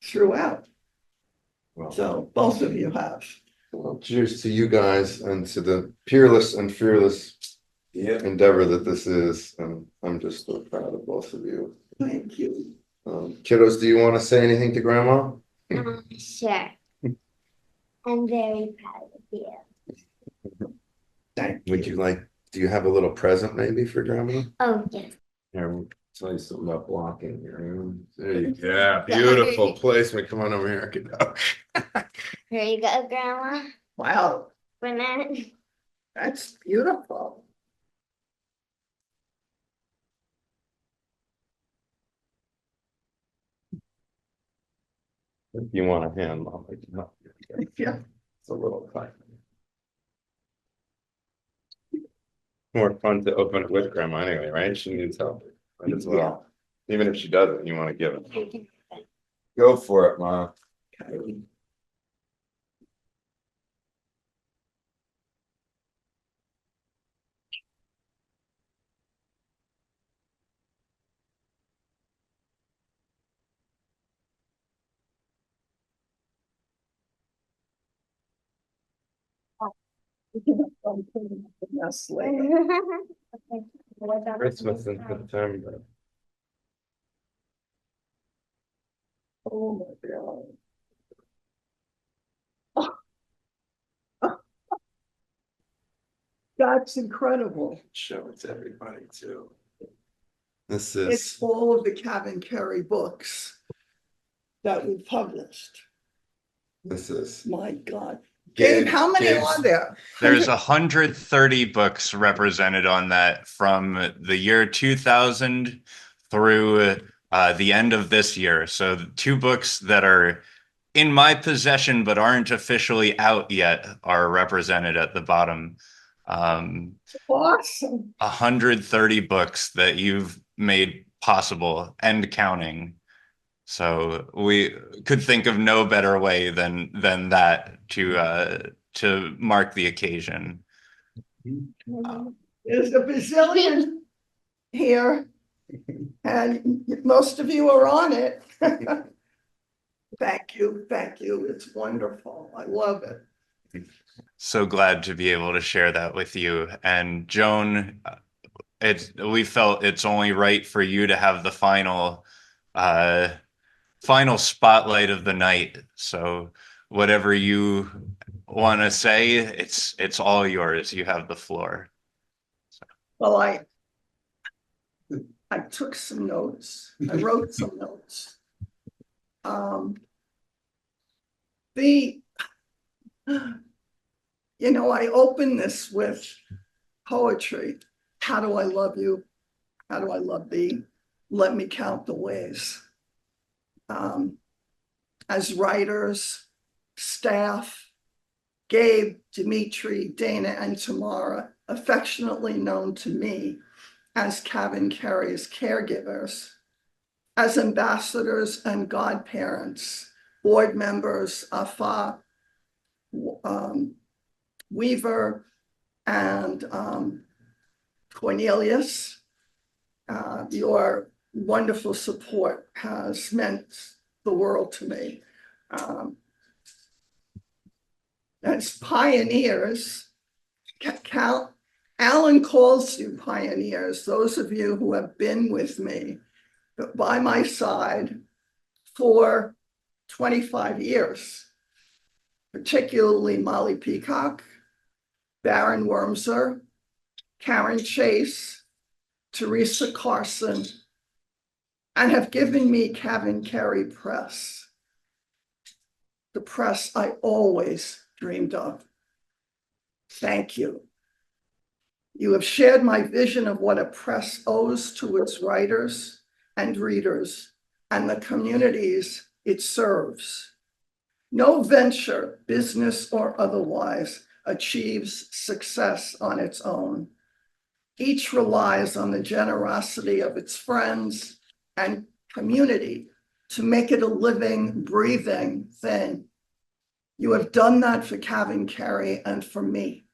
throughout. Well, so both of you have. Well, cheers to you guys and to the peerless and fearless endeavor that this is. And I'm just so proud of both of you. Thank you. Kiddos, do you want to say anything to Grandma? Sure. I'm very proud of you. Would you like, do you have a little present maybe for Grandma? Oh, yes. Here, we'll tell you something about blocking here. There you go. Yeah, beautiful placement. Come on over here. Get up. Here you go, Grandma. Wow. Banana. That's beautiful. If you want a hand, Mom, I can help you. Yeah. It's a little fun. More fun to open it with Grandma anyway, right? She needs help. Might as well. Even if she doesn't, you want to give it. Go for it, Mom. Okay. I'm putting up a mess later. Christmas in September. Oh my God. That's incredible. Show it to everybody too. This It's is all of the CavanKerry books that we published. My God. Gabe, how many are there? There's 130 books represented on that from the year 2000 through the end of this year. So the 2 books that are in my possession but aren't officially out yet are represented at the bottom. Awesome. 130 books that you've made possible and counting. So we could think of no better way than that to mark the occasion. There's a bazillion here, and most of you are on it. Thank you, thank you. It's wonderful. I love it. So glad to be able to share that with you. And Joan, we felt it's only right for you to have the final spotlight of the night. So whatever you want to say, it's all yours. You have the floor. Well, I took some notes. I wrote some notes. I open this with poetry. How do I love you? How do I love thee? Let me count the ways. As writers, staff, Gabe, Dimitri, Dana, and Tamara, affectionately known to me as CavanKerry's caregivers, as ambassadors and godparents, board members, Afa, Weaver, and Cornelius, your wonderful support has meant the world to me. As pioneers, Alan calls you pioneers, those of you who have been with me by my side for 25 years, particularly Molly Peacock, Baron Wormser, Karen Chase, Teresa Carson, and have given me CavanKerry Press, the press I always dreamed of. Thank you. You have shared my vision of what a press owes to its writers and readers and the communities it serves. No venture, business or otherwise, achieves success on its own. Each relies on the generosity of its friends and community to make it a living, breathing thing. You have done that for CavanKerry and for me,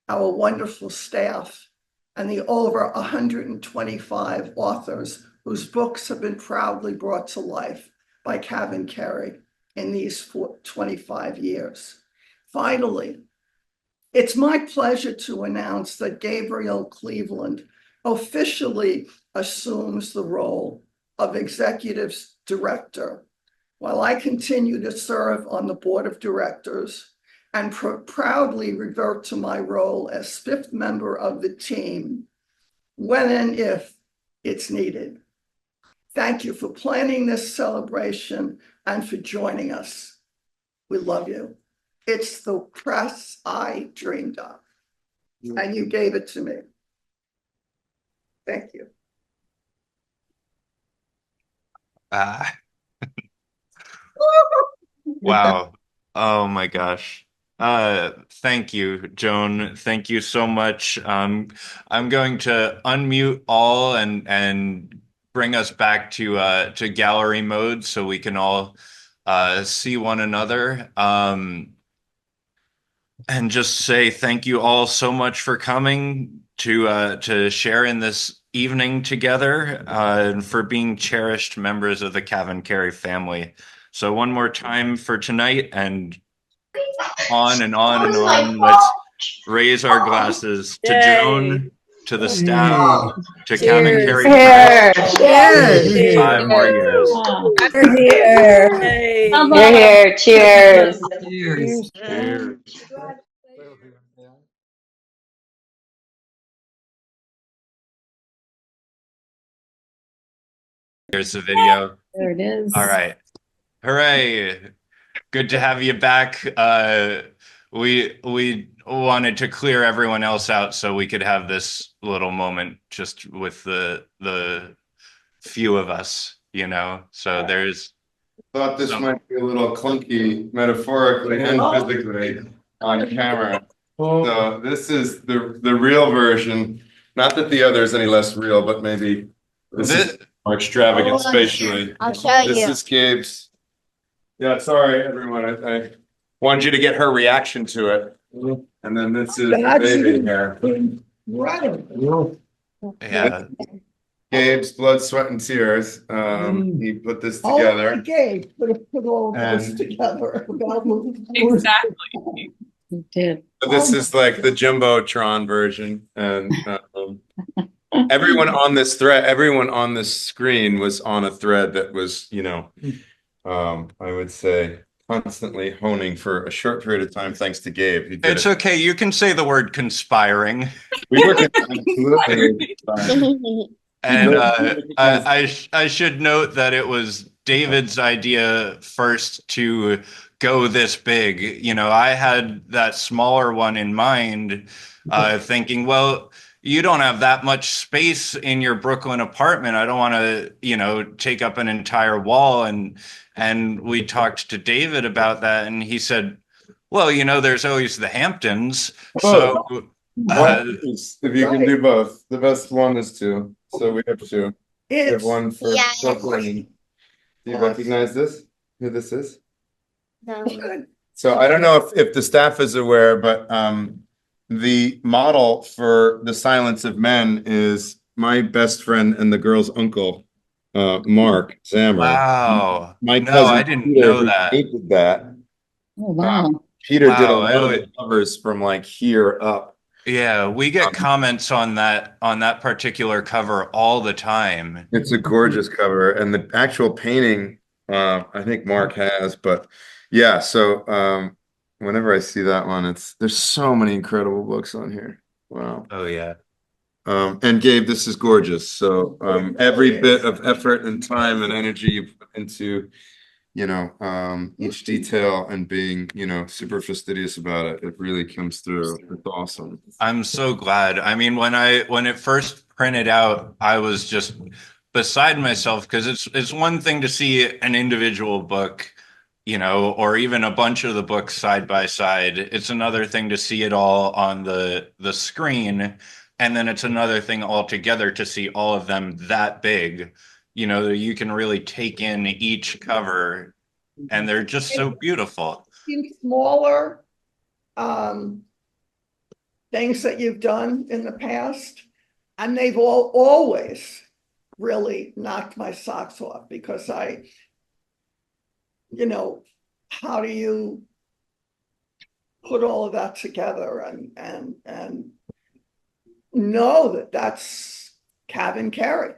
our wonderful staff, and the over 125 authors whose books have been proudly brought to life by CavanKerry in these 25 years. Finally, it's my pleasure to announce that Gabriel Cleveland officially assumes the role of executive director, while I continue to serve on the board of directors and proudly revert to my role as 5th member of the team when and if it's needed. Thank you for planning this celebration and for joining us. We love you. It's the press I dreamed of, and you gave it to me. Thank you. Wow. Oh my gosh. Thank you, Joan. Thank you so much. I'm going to unmute all and bring us back to gallery mode so we can all see one another. And just say thank you all so much for coming to share in this evening together and for being cherished members of the CavanKerry family. So one more time for tonight and on and on and on. raise our glasses to Yay. Joan, to the staff, to Cheers. CavanKerry Press. Cheers. 5 more years. You're here. Yay. You're here. Cheers. Cheers. Cheers. Here's the video. There it is. All right. Hooray. Good to have you back. We wanted to clear everyone else out so we could have this little moment just with the few of us, you know. So there's Thought this might be a little clunky metaphorically and physically on camera. So this is the real version. Not that the other is any less real, but maybe this is more extravagant spatially. I'll show This you. is Gabe's. Yeah, sorry everyone. I wanted you to get her reaction to it. And then this is the baby here. Right. yeah. Gabe's blood, sweat, and tears. He put this together. Gabe, put all those And- together. Exactly. You did. So this is like the Jumbotron version, and everyone on this thread, everyone on this screen was on a thread that was, you know, I would say constantly honing for a short period of time, thanks to Gabe. He did It's okay. You can say the word conspiring. We were absolutely conspiring. And I should note that it was David's idea first to go this big. You know, I had that smaller one in mind, thinking, well, you don't have that much space in your Brooklyn apartment. I don't want to, you know, take up an entire wall. And we talked to David about that, and he said, well, you know, there's always the Hamptons. So if you can do both, the best one is two. So we have two. We have one for Brooklyn. Do you recognize this? Who this is? No. So I don't know if the staff is aware, but the model for The Silence of Men is my best friend and the girl's uncle, Mark Zammer. Wow. My No, cousin I didn't Peter, know who that. painted that. Oh, wow. Peter did a Wow, lot of the covers from like here up. Yeah, we get comments on that particular cover all the time. It's a gorgeous cover, and the actual painting, I think Mark has, but yeah. So whenever I see that one, there's so many incredible books on here. Wow. Oh yeah. And Gabe, this is gorgeous. So every bit of effort and time and energy you put into, you know, each detail and being, you know, super fastidious about it, it really comes through. It's awesome. I'm so glad. I mean, when it first printed out, I was just beside myself, because it's one thing to see an individual book, you know, or even a bunch of the books side by side. It's another thing to see it all on the screen, and then it's another thing altogether to see all of them that big. You know, you can really take in each cover, and they're just so beautiful. Smaller things that you've done in the past, and they've always really knocked my socks off, because you know, how do you put all of that together and know that that's CavanKerry?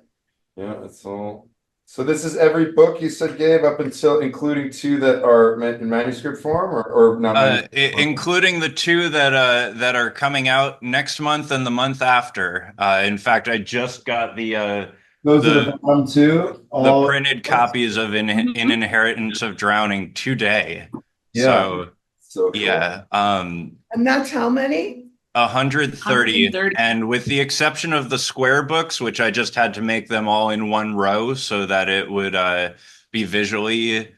Yeah, it's all. So this is every book you said, Gabe, up until including two that are in manuscript form, or not? Including the two that are coming out next month and the month after. In fact, I just got Those are the bottom two. The printed copies of In Inheritance of Drowning today. Yeah. So cool. Yeah. And that's how many? 130. And with the exception of the square books, which I just had to make them all in one row so that it would be visually,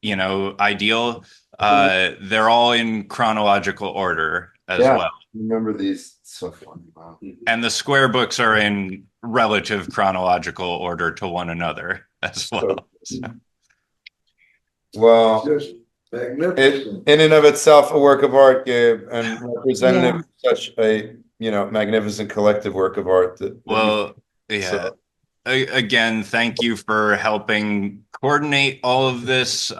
you know, ideal. They're all in chronological order as well. Remember these? So fun. Wow. And the square books are in relative chronological order to one another as well. Well, it, in and of itself, a work of art, Gabe, and representative of such a, you know, magnificent collective work of art. Again, thank you for helping coordinate all of this.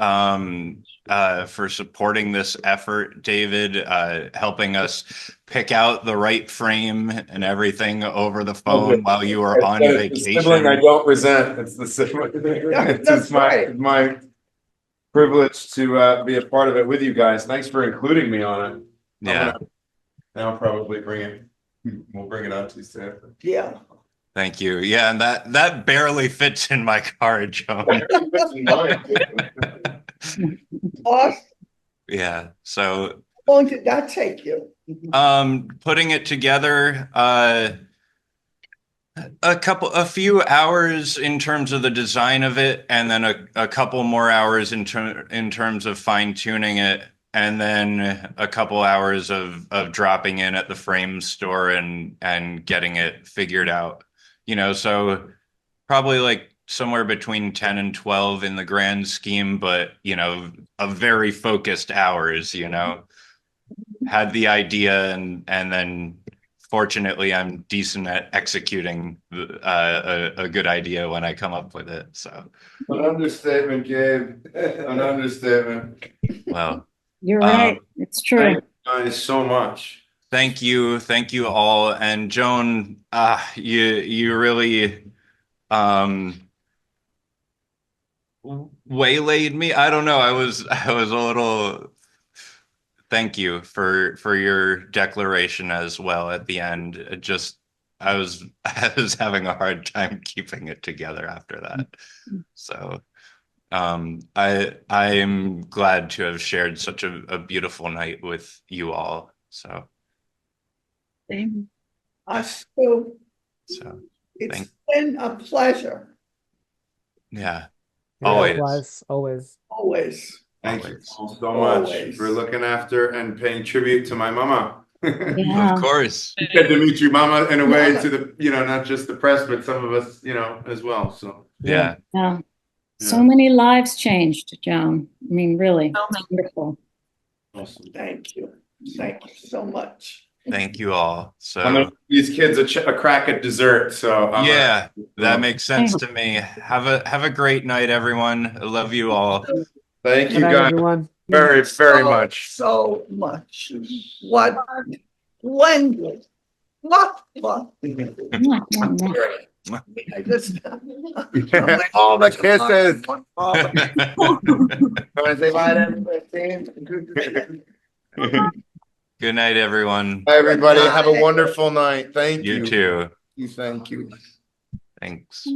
for supporting this effort, David, helping us pick out the right frame and everything over the phone while you were on It's the sibling I vacation. don't resent. It's the sibling. It's my privilege to be a part of it with you guys. Thanks for including me on it. Yeah. Now probably we'll bring it out to Stanford. Yeah. Thank you. Yeah, and that barely fits in my car, Joan. Awesome. Yeah. So how long did that take you? putting it together, a few hours in terms of the design of it, and then a couple more hours in terms of fine tuning it, and then a couple hours of dropping in at the frame store and getting it figured out. You know, so probably like somewhere between 10 and 12 in the grand scheme, but you know, a very focused hours, you know. Had the idea and then fortunately I'm decent at executing a good idea when I come up with it. So An understatement, Gabe. An understatement. well, You're right. It's true. Thank you guys so much. Thank you all. And Joan, you really waylaid me. I don't know. I was a little. Thank you for your declaration as well at the end. It just I was having a hard time keeping it together after that. So I am glad to have shared such a beautiful night with you all. So Us too. So It's been a pleasure. yeah. Always. Thank you all so much for looking after and paying tribute to my mama. Of course. You said Dimitri mama in a way to the, you know, not just the press, but some of us, you know, as well. So yeah. So many lives changed, Joan. I mean, really, it's wonderful. Awesome. Thank you. Thank you so much. Thank you all. So I'm gonna give these kids a crack at dessert. So yeah, that makes sense to me. Have a great night, everyone. I love you all. Thank you guys very, very much. So much. What splendid. What? I just All the kisses. Good night, everyone. Hi, everybody. Have a wonderful night. Thank you. You too. Thank you. Thanks.